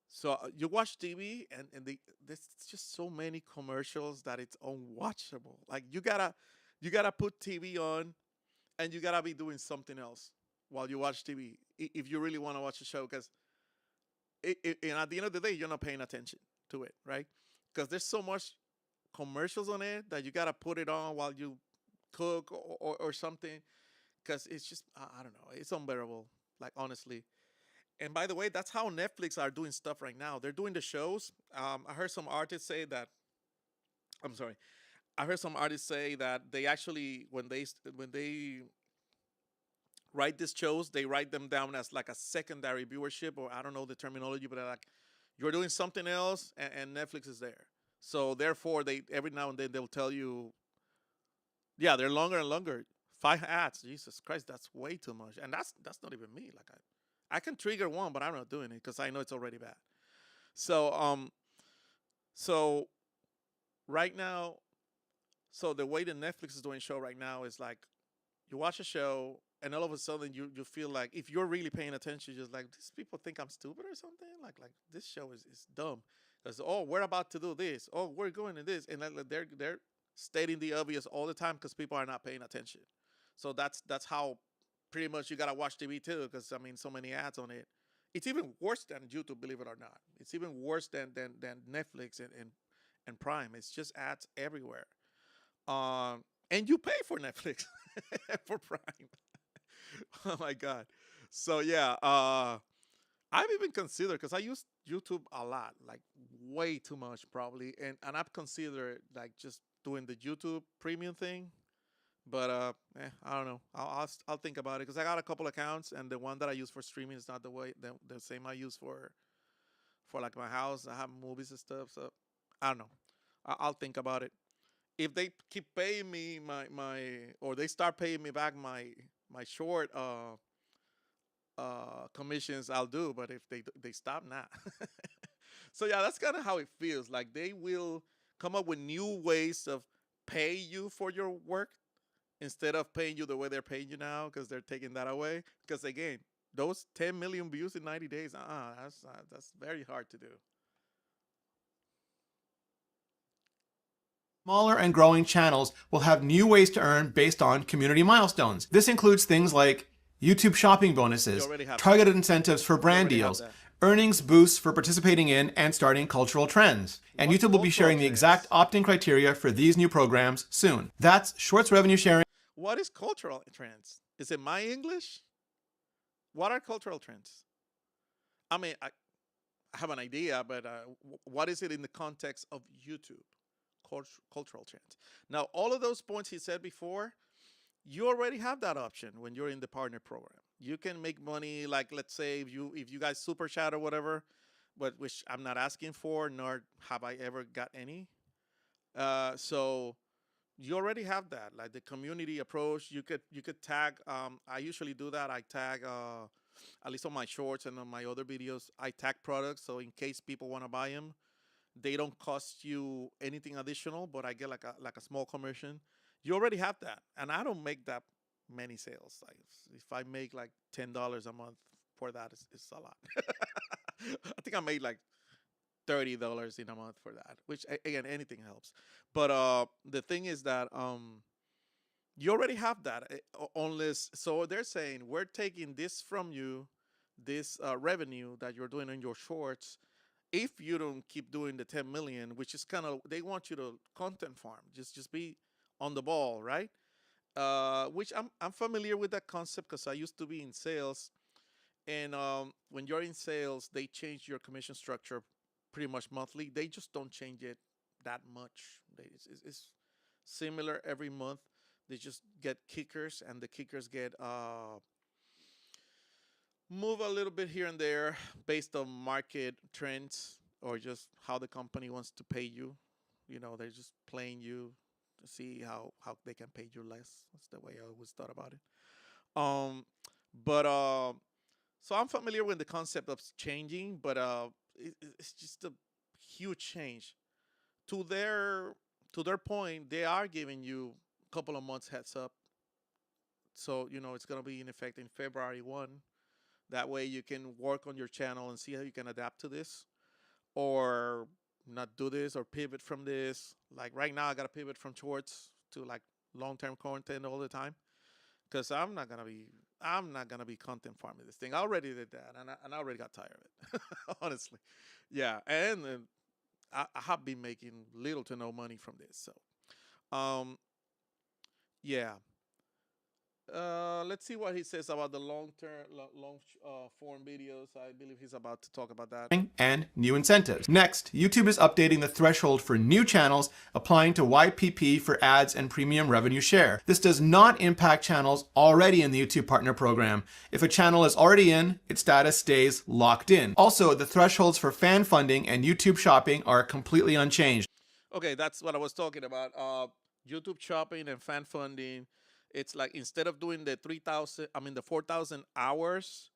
so you watch TV and there's just so many commercials that it's unwatchable. Like you gotta put TV on and you gotta be doing something else while you watch TV if you really want to watch a show because and at the end of the day you're not paying attention to it, right? Because there's so much commercials on it that you gotta put it on while you cook or something. Because it's just I don't know, it's unbearable. Like honestly. And by the way, that's how Netflix are doing stuff right now. They're doing the shows. I heard some artists say that. I'm sorry. I heard some artists say that they actually when they write these shows, they write them down as like a secondary viewership, or I don't know the terminology, but they're like you're doing something else, and Netflix is there. So therefore, they every now and then they'll tell you, yeah, they're longer and longer. 5 ads, Jesus Christ, that's way too much, and that's not even me. Like I can trigger one, but I'm not doing it because I know it's already bad. So so right now, so the way the Netflix is doing show right now is like you watch a show and all of a sudden you feel like if you're really paying attention, you're just like these people think I'm stupid or something. Like this show is dumb. Because oh we're about to do this. Oh we're going to this, and like, they're stating the obvious all the time because people are not paying attention. So that's how pretty much you gotta watch TV too, because I mean so many ads on it. It's even worse than YouTube, believe it or not. It's even worse than Netflix and Prime. It's just ads everywhere. And you pay for Netflix for Prime. Oh my God. So yeah, I've even considered because I use YouTube a lot, like way too much probably, and I've considered like just doing the YouTube premium thing. But I don't know. I'll think about it because I got a couple accounts, and the one that I use for streaming is not the same I use for like my house. I have movies and stuff, so I don't know. I'll think about it. If they keep paying me my or they start paying me back my short commissions, I'll do. But if they stop, nah. So yeah, that's kind of how it feels. Like they will come up with new ways of pay you for your work instead of paying you the way they're paying you now because they're taking that away. Because again, those 10 million views in 90 days, that's very hard to do. Smaller and growing channels will have new ways to earn based on community milestones. This includes things like YouTube shopping bonuses, targeted incentives for brand deals, earnings boosts for participating in and starting cultural trends. And YouTube will be sharing the exact opt-in criteria for these new programs soon. That's Shorts revenue sharing. What is cultural trends? Is it my English? What are cultural trends? I mean, I have an idea, but what is it in the context of YouTube? Cultural trends. Now, all of those points he said before, you already have that option when you're in the partner program. You can make money, like let's say if you guys super chat or whatever, but which I'm not asking for, nor have I ever got any. So you already have that, like the community approach. You could tag. I usually do that. I tag at least on my shorts and on my other videos. I tag products, so in case people want to buy them, they don't cost you anything additional, but I get like a small commission. You already have that, and I don't make that many sales. Like if I make like $10 a month for that, it's a lot. I think I made like $30 in a month for that, which again anything helps. But the thing is that you already have that, unless so they're saying we're taking this from you, this revenue that you're doing in your shorts, if you don't keep doing the 10 million, which is kind of, they want you to content farm, just be on the ball, right? Which I'm familiar with that concept because I used to be in sales. And when you're in sales, they change your commission structure pretty much monthly. They just don't change it that much. It's similar every month. They just get kickers, and the kickers get move a little bit here and there based on market trends or just how the company wants to pay you. You know, they're just playing you to see how they can pay you less. That's the way I always thought about it. But so I'm familiar with the concept of changing, but it's just a huge change. To their to their point, they are giving you a couple of months heads up. So you know it's gonna be in effect in February 1. That way you can work on your channel and see how you can adapt to this, or not do this or pivot from this. Like right now, I gotta pivot from shorts to like long-term content all the time because I'm not gonna be content farming this thing. I already did that, and I already got tired of it, honestly. Yeah, and I have been making little to no money from this. So, yeah. Let's see what he says about the long-term, form videos. I believe he's about to talk about that. And new incentives. Next, YouTube is updating the threshold for new channels applying to YPP for ads and premium revenue share. This does not impact channels already in the YouTube Partner Program. If a channel is already in, its status stays locked in. Also, the thresholds for fan funding and YouTube shopping are completely unchanged. Okay, that's what I was talking about. YouTube shopping and fan funding. It's like instead of doing the 4,000 hours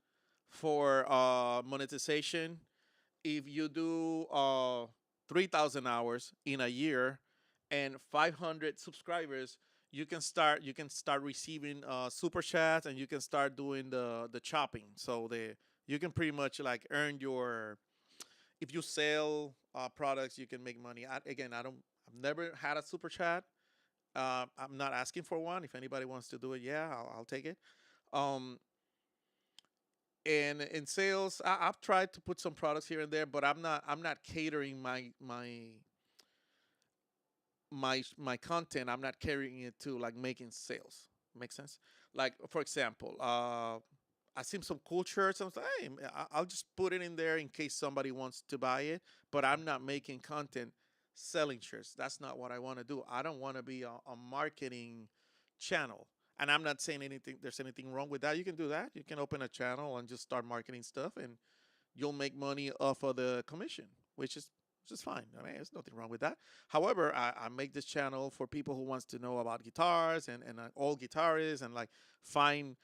for monetization, if you do 3,000 hours in a year and 500 subscribers, you can start receiving super chats, and you can start doing the chopping. So you can pretty much like earn your, if you sell products, you can make money. I've never had a super chat. I'm not asking for one. If anybody wants to do it, yeah, I'll take it. Um, and in sales, I've tried to put some products here and there, but I'm not catering my content. I'm not carrying it to like making sales. Makes sense? Like for example, I seen some cool shirts. I'm like, hey, I'll just put it in there in case somebody wants to buy it. But I'm not making content selling shirts. That's not what I want to do. I don't want to be a marketing channel. And I'm not saying there's anything wrong with that. You can do that. You can open a channel and just start marketing stuff, and you'll make money off of the commission, which is fine. I mean, there's nothing wrong with that. However, I make this channel for people who wants to know about guitars and all guitarists, and like find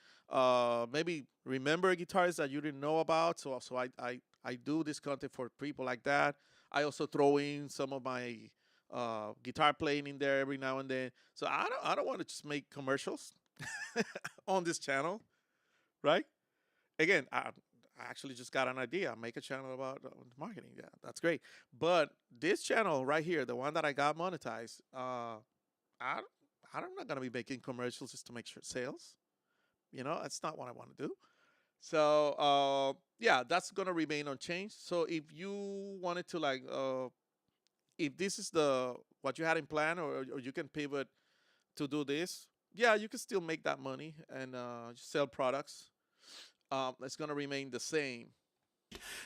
maybe remember guitarists that you didn't know about. So I do this content for people like that. I also throw in some of my guitar playing in there every now and then. So I don't want to just make commercials on this channel, right? Again, I actually just got an idea. Make a channel about marketing. Yeah, that's great. But this channel right here, the one that I got monetized, I I'm not gonna be making commercials just to make sure sales. You know, that's not what I want to do. So yeah, that's gonna remain unchanged. So if you wanted to like, if this is the what you had in plan, or you can pivot to do this, yeah, you can still make that money and sell products. It's gonna remain the same.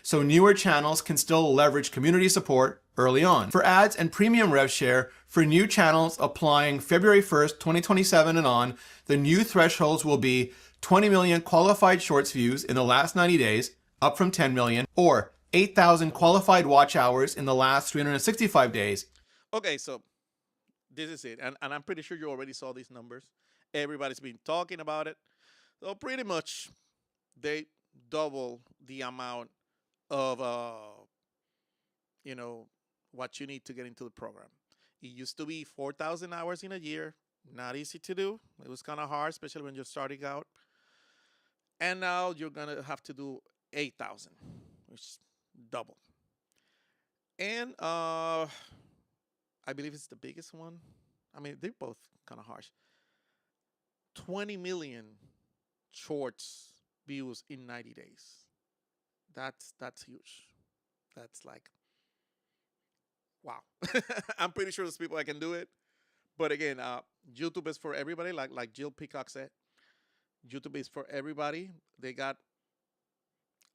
So newer channels can still leverage community support early on. For ads and premium rev share, for new channels applying February 1st, 2027 and on, the new thresholds will be 20 million qualified shorts views in the last 90 days, up from 10 million, or 8,000 qualified watch hours in the last 365 days. Okay, so this is it, and I'm pretty sure you already saw these numbers. Everybody's been talking about it. So pretty much, they double the amount of you know what you need to get into the program. It used to be 4,000 hours in a year. Not easy to do. It was kind of hard, especially when you're starting out. And now you're gonna have to do 8,000, which is double. And I believe it's the biggest one. I mean, they're both kind of harsh. 20 million shorts views in 90 days. That's huge. That's like wow. I'm pretty sure there's people that can do it. But again, YouTube is for everybody. Like Jill Peacock said, YouTube is for everybody. They got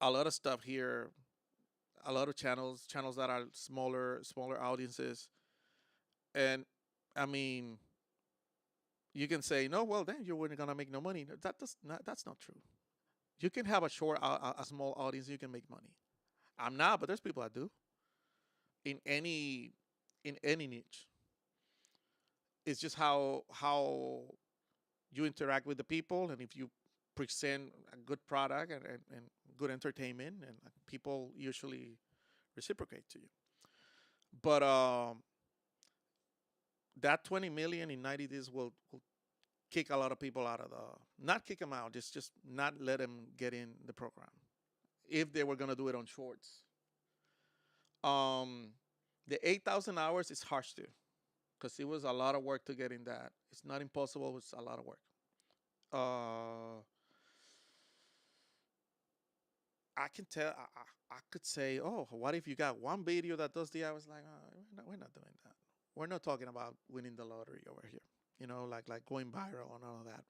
a lot of stuff here, a lot of channels that are smaller audiences. And I mean, you can say no. Well, then you weren't gonna make no money. That's not true. You can have a small audience. You can make money. I'm not, but there's people that do in any niche. It's just how you interact with the people, and if you present a good product and good entertainment, and people usually reciprocate to you. But that 20 million in 90 days will kick a lot of people out of the, not kick them out, just not let them get in the program if they were going to do it on shorts. The 8,000 hours is harsh too, because it was a lot of work to get in that. It's not impossible, it's a lot of work. I can tell, I could say, oh, what if you got one video that does the hours? Like, we're not doing that. We're not talking about winning the lottery over here, like going viral and all of that.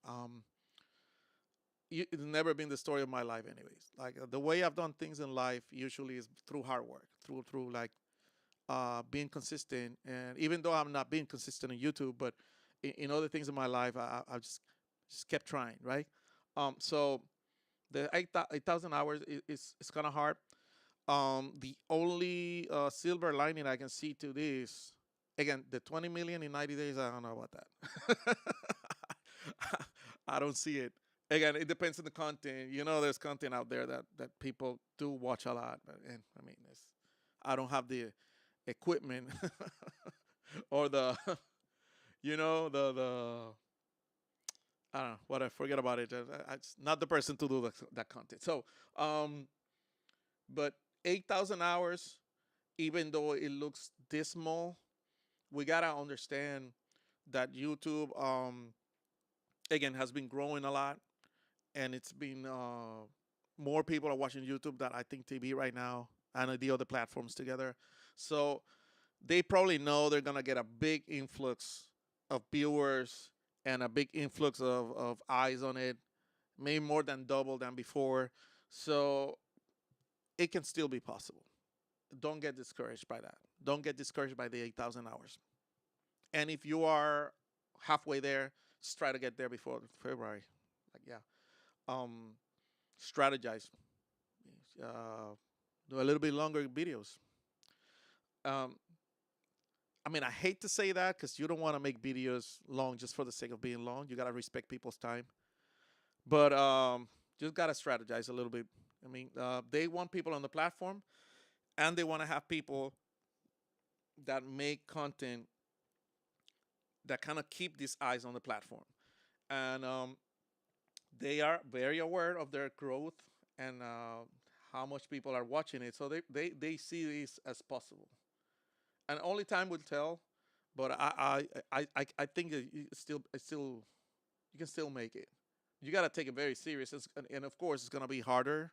It's never been the story of my life, anyways. Like the way I've done things in life usually is through hard work, through like being consistent. And even though I'm not being consistent on YouTube, but in other things in my life, I just kept trying, right? So the 8,000 hours is kind of hard. The only silver lining I can see to this, again, the 20 million in 90 days, I don't know about that. I don't see it. Again, it depends on the content. There's content out there that people do watch a lot. And I mean, I don't have the equipment or the, the I don't know what, I forget about it. I'm not the person to do that content. So, but 8,000 hours, even though it looks dismal, we gotta understand that YouTube, again, has been growing a lot, and it's been more people are watching YouTube than I think TV right now, and the other platforms together. So they probably know they're gonna get a big influx of viewers and a big influx of eyes on it, maybe more than double than before. So it can still be possible. Don't get discouraged by that. Don't get discouraged by the 8,000 hours. And if you are halfway there, just try to get there before February. Like, yeah. Strategize. Do a little bit longer videos. I mean, I hate to say that because you don't want to make videos long just for the sake of being long. You got to respect people's time. But just got to strategize a little bit. I mean, they want people on the platform, and they want to have people that make content that kind of keep these eyes on the platform. And they are very aware of their growth and how much people are watching it. So they see this as possible. And only time will tell, but I think that it's still you can still make it. You got to take it very serious, and of course it's gonna be harder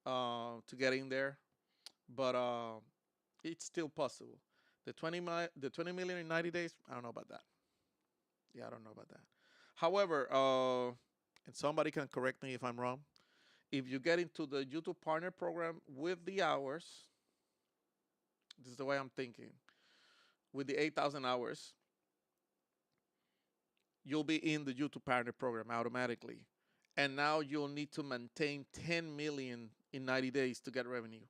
to get in there, but it's still possible. The 20 million in 90 days, I don't know about that. Yeah, I don't know about that. However, and somebody can correct me if I'm wrong. If you get into the YouTube Partner Program with the hours, this is the way I'm thinking. With the 8,000 hours, you'll be in the YouTube Partner Program automatically. And now you'll need to maintain 10 million in 90 days to get revenue.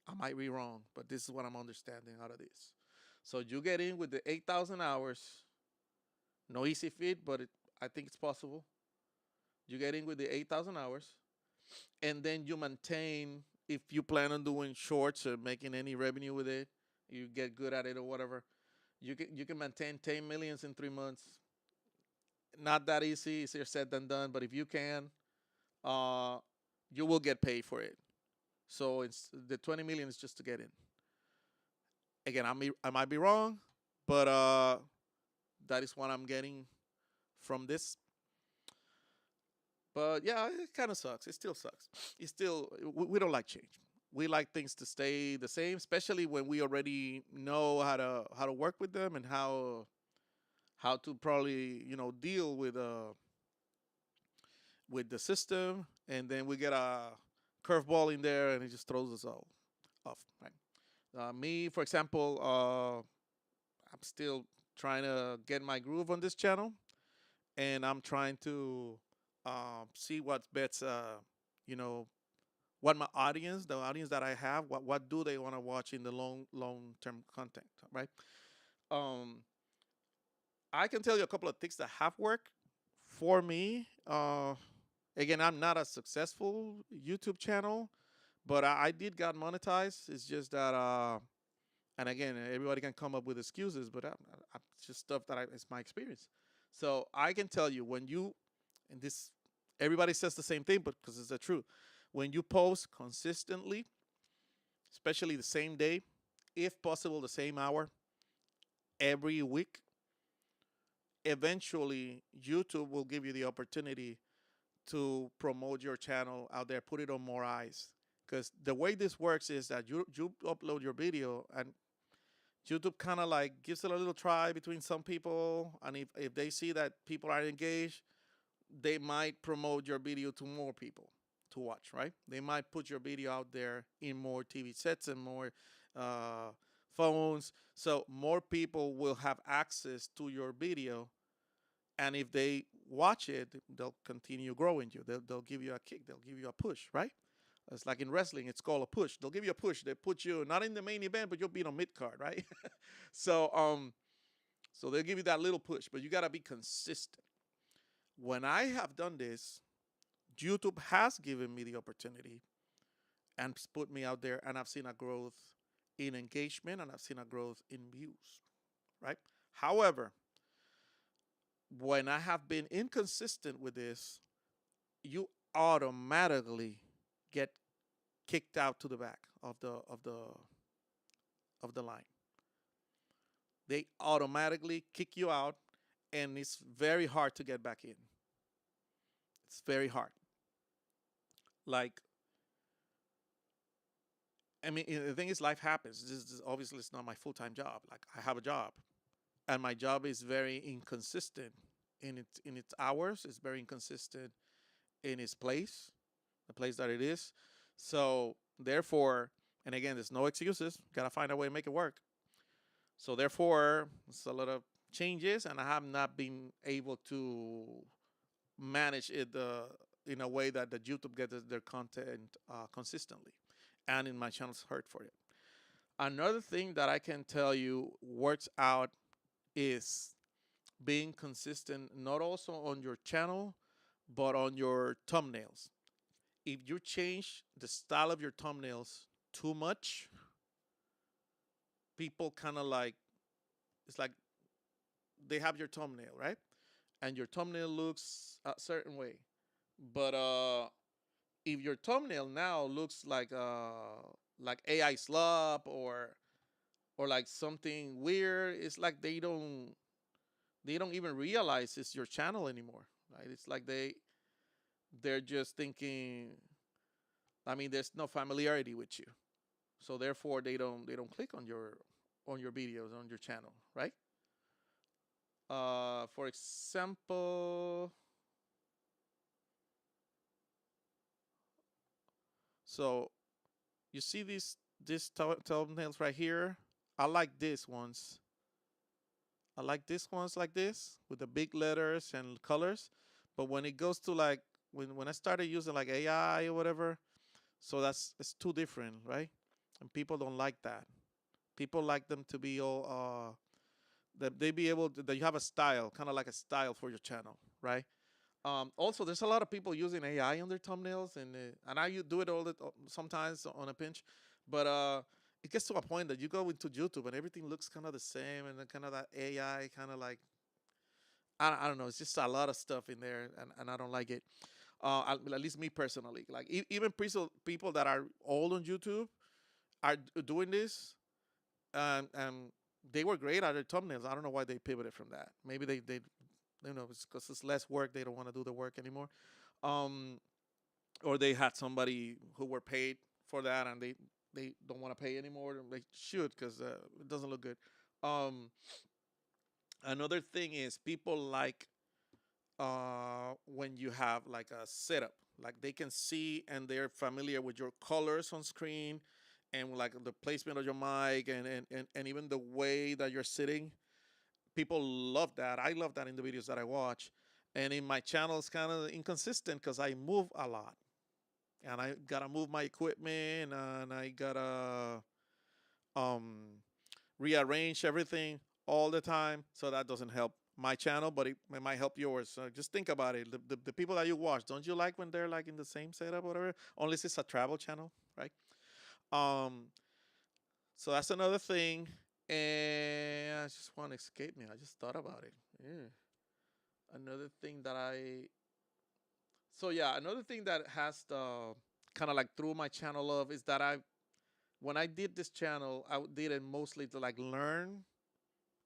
I might be wrong, but this is what I'm understanding out of this. So you get in with the 8,000 hours. No easy feat, but I think it's possible. You get in with the 8,000 hours. And then you maintain, if you plan on doing shorts or making any revenue with it, you get good at it or whatever, you can maintain 10 millions in 3 months. Not that easy, easier said than done, but if you can, you will get paid for it. So it's the 20 million is just to get in. Again, I might be wrong, but that is what I'm getting from this. But yeah, it kind of sucks. It still sucks. We don't like change. we like things to stay the same, especially when we already know how to work with them and how to probably deal with the system, and then we get a curveball in there and it just throws us all off. Right? Me, for example, I'm still trying to get my groove on this channel, and I'm trying to see what's best. You know, what my audience, the audience that I have, what do they want to watch in the long term content, right? Um, I can tell you a couple of things that have worked for me. Again, I'm not a successful YouTube channel, but I did got monetized. It's just that, and again, everybody can come up with excuses, but it's just stuff that it's my experience. So I can tell you when you, and this, everybody says the same thing, but because it's the truth. When you post consistently, especially the same day, if possible, the same hour, every week, eventually YouTube will give you the opportunity to promote your channel out there, put it on more eyes. Because the way this works is that you upload your video, and YouTube kind of like gives it a little try between some people. And if they see that people are engaged, they might promote your video to more people to watch, right? They might put your video out there in more TV sets and more phones. So more people will have access to your video. And if they watch it, they'll continue growing you. They'll give you a kick. They'll give you a push, right? It's like in wrestling, it's called a push. They'll give you a push. They put you not in the main event, but you'll be on mid card, right? So they'll give you that little push, but you gotta be consistent. When I have done this, YouTube has given me the opportunity and put me out there, and I've seen a growth in engagement and I've seen a growth in views, right? However, when I have been inconsistent with this, you automatically get kicked out to the back of the line. They automatically kick you out, and it's very hard to get back in. It's very hard. Like, I mean, the thing is, life happens. Obviously, it's not my full-time job. Like, I have a job, and my job is very inconsistent in its hours. It's very inconsistent in its place, the place that it is. So therefore, and again, there's no excuses. Gotta find a way to make it work. So therefore, it's a lot of changes, and I have not been able to manage it in a way that the YouTube gets their content consistently, and in my channel's hurt for it. Another thing that I can tell you works out is being consistent, not also on your channel, but on your thumbnails. If you change the style of your thumbnails too much, people kind of like, it's like they have your thumbnail, right? And your thumbnail looks a certain way. But if your thumbnail now looks like AI slop or like something weird, it's like they don't even realize it's your channel anymore, right? It's like they're just thinking, I mean, there's no familiarity with you, so therefore they don't click on your videos on your channel, right? For example, so you see these thumbnails right here. I like these ones. I like these ones like this with the big letters and colors. But when it goes to like when I started using like AI or whatever, so it's too different, right? And people don't like that. People like them to be all that they be able to, that you have a style, kind of like a style for your channel, right? Also, there's a lot of people using AI on their thumbnails, and I do it sometimes on a pinch, but it gets to a point that you go into YouTube and everything looks kind of the same, and then kind of that AI kind of like I don't know. It's just a lot of stuff in there, and I don't like it. At least me personally, like even people that are old on YouTube are doing this, and they were great at their thumbnails. I don't know why they pivoted from that. Maybe they you know, it's because it's less work. They don't want to do the work anymore, or they had somebody who were paid for that, and they don't want to pay anymore. They should, because it doesn't look good. Um, Another thing is people like when you have like a setup, like they can see and they're familiar with your colors on screen, and like the placement of your mic, and even the way that you're sitting. People love that. I love that in the videos that I watch. And in my channel, it's kind of inconsistent because I move a lot, and I gotta move my equipment, and I gotta um, rearrange everything all the time. So that doesn't help my channel, but it might help yours. So just think about it. The people that you watch, don't you like when they're like in the same setup or whatever? Unless it's a travel channel, right? Um, so that's another thing. And I just want to escape me. I just thought about it. Yeah. Another thing that another thing that has the kind of like threw my channel off is that when I did this channel, I did it mostly to like learn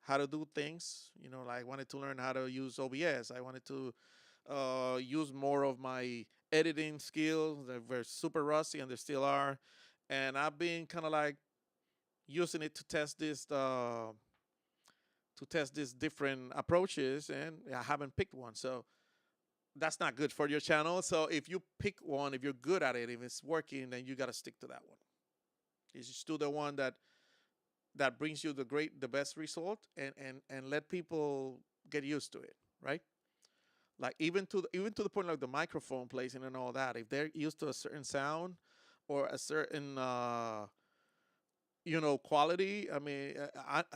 how to do things. Like I wanted to learn how to use OBS. I wanted to use more of my editing skills that were super rusty, and they still are. And I've been kind of like using it to test these different approaches, and I haven't picked one. So that's not good for your channel. So if you pick one, if you're good at it, if it's working, then you got to stick to that one. You just do the one that brings you the best result, and let people get used to it, right? Like even to the point like the microphone placing and all that. If they're used to a certain sound or a certain quality. I mean,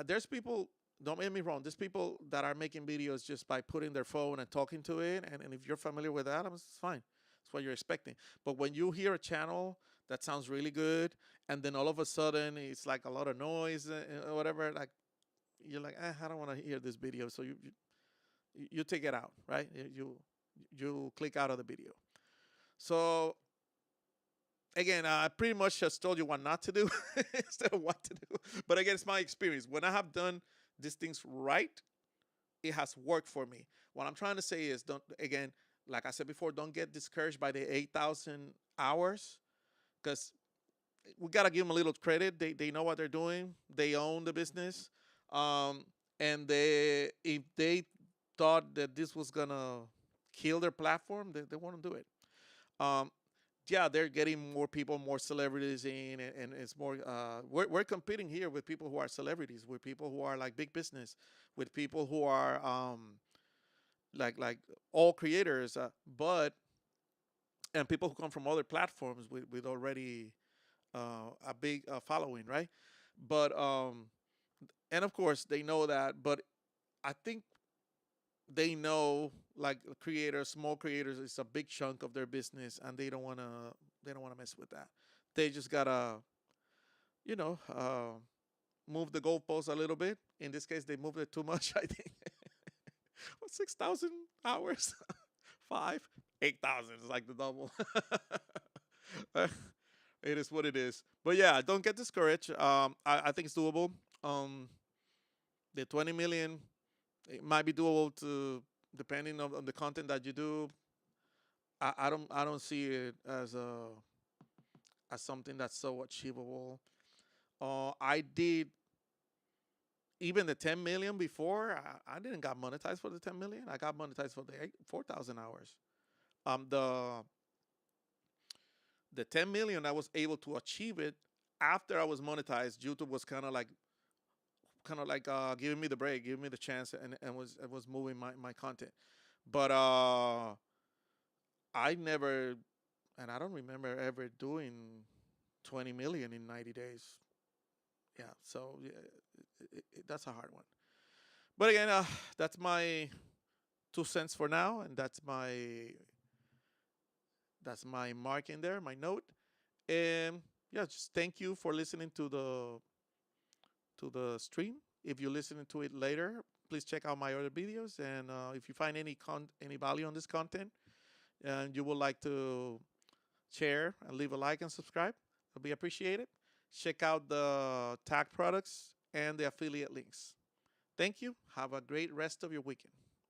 there's people. Don't get me wrong. There's people that are making videos just by putting their phone and talking to it, and if you're familiar with that, it's fine. It's what you're expecting. But when you hear a channel that sounds really good, and then all of a sudden it's like a lot of noise or whatever, like you're like, I don't want to hear this video. So you take it out, right? You click out of the video. So again, I pretty much just told you what not to do instead of what to do. But again, it's my experience. When I have done these things right, it has worked for me. What I'm trying to say is, like I said before, don't get discouraged by the 8,000 hours, because we got to give them a little credit. They know what they're doing. They own the business. And if they thought that this was going to kill their platform, they won't do it. Yeah, they're getting more people, more celebrities in, and it's more. We're competing here with people who are celebrities, with people who are like big business, with people who are like all creators, and people who come from other platforms with already a big following, right? But and of course they know that, but I think they know like creators, small creators, is a big chunk of their business, and they don't wanna mess with that. They just gotta, you know, move the goalposts a little bit. In this case, they moved it too much. I think. What, 6,000 hours? 5, 8,000 is like the double. It is what it is. But yeah, don't get discouraged. I think it's doable. The 20 million, it might be doable to depending on the content that you do. I don't see it as something that's so achievable. I did even the 10 million before. I didn't got monetized for the 10 million. I got monetized for the 4,000 hours. The 10 million, I was able to achieve it after I was monetized. YouTube was kind of like giving me the break, giving me the chance, and was moving my content. But I never, and I don't remember ever doing 20 million in 90 days. Yeah, so yeah, that's a hard one. But again, that's my 2 cents for now, and that's my mark in there, my note. And yeah, just thank you for listening to the stream. If you're listening to it later, please check out my other videos. And if you find any value on this content, and you would like to share and leave a like and subscribe, it'll be appreciated. Check out the tag products and the affiliate links. Thank you. Have a great rest of your weekend.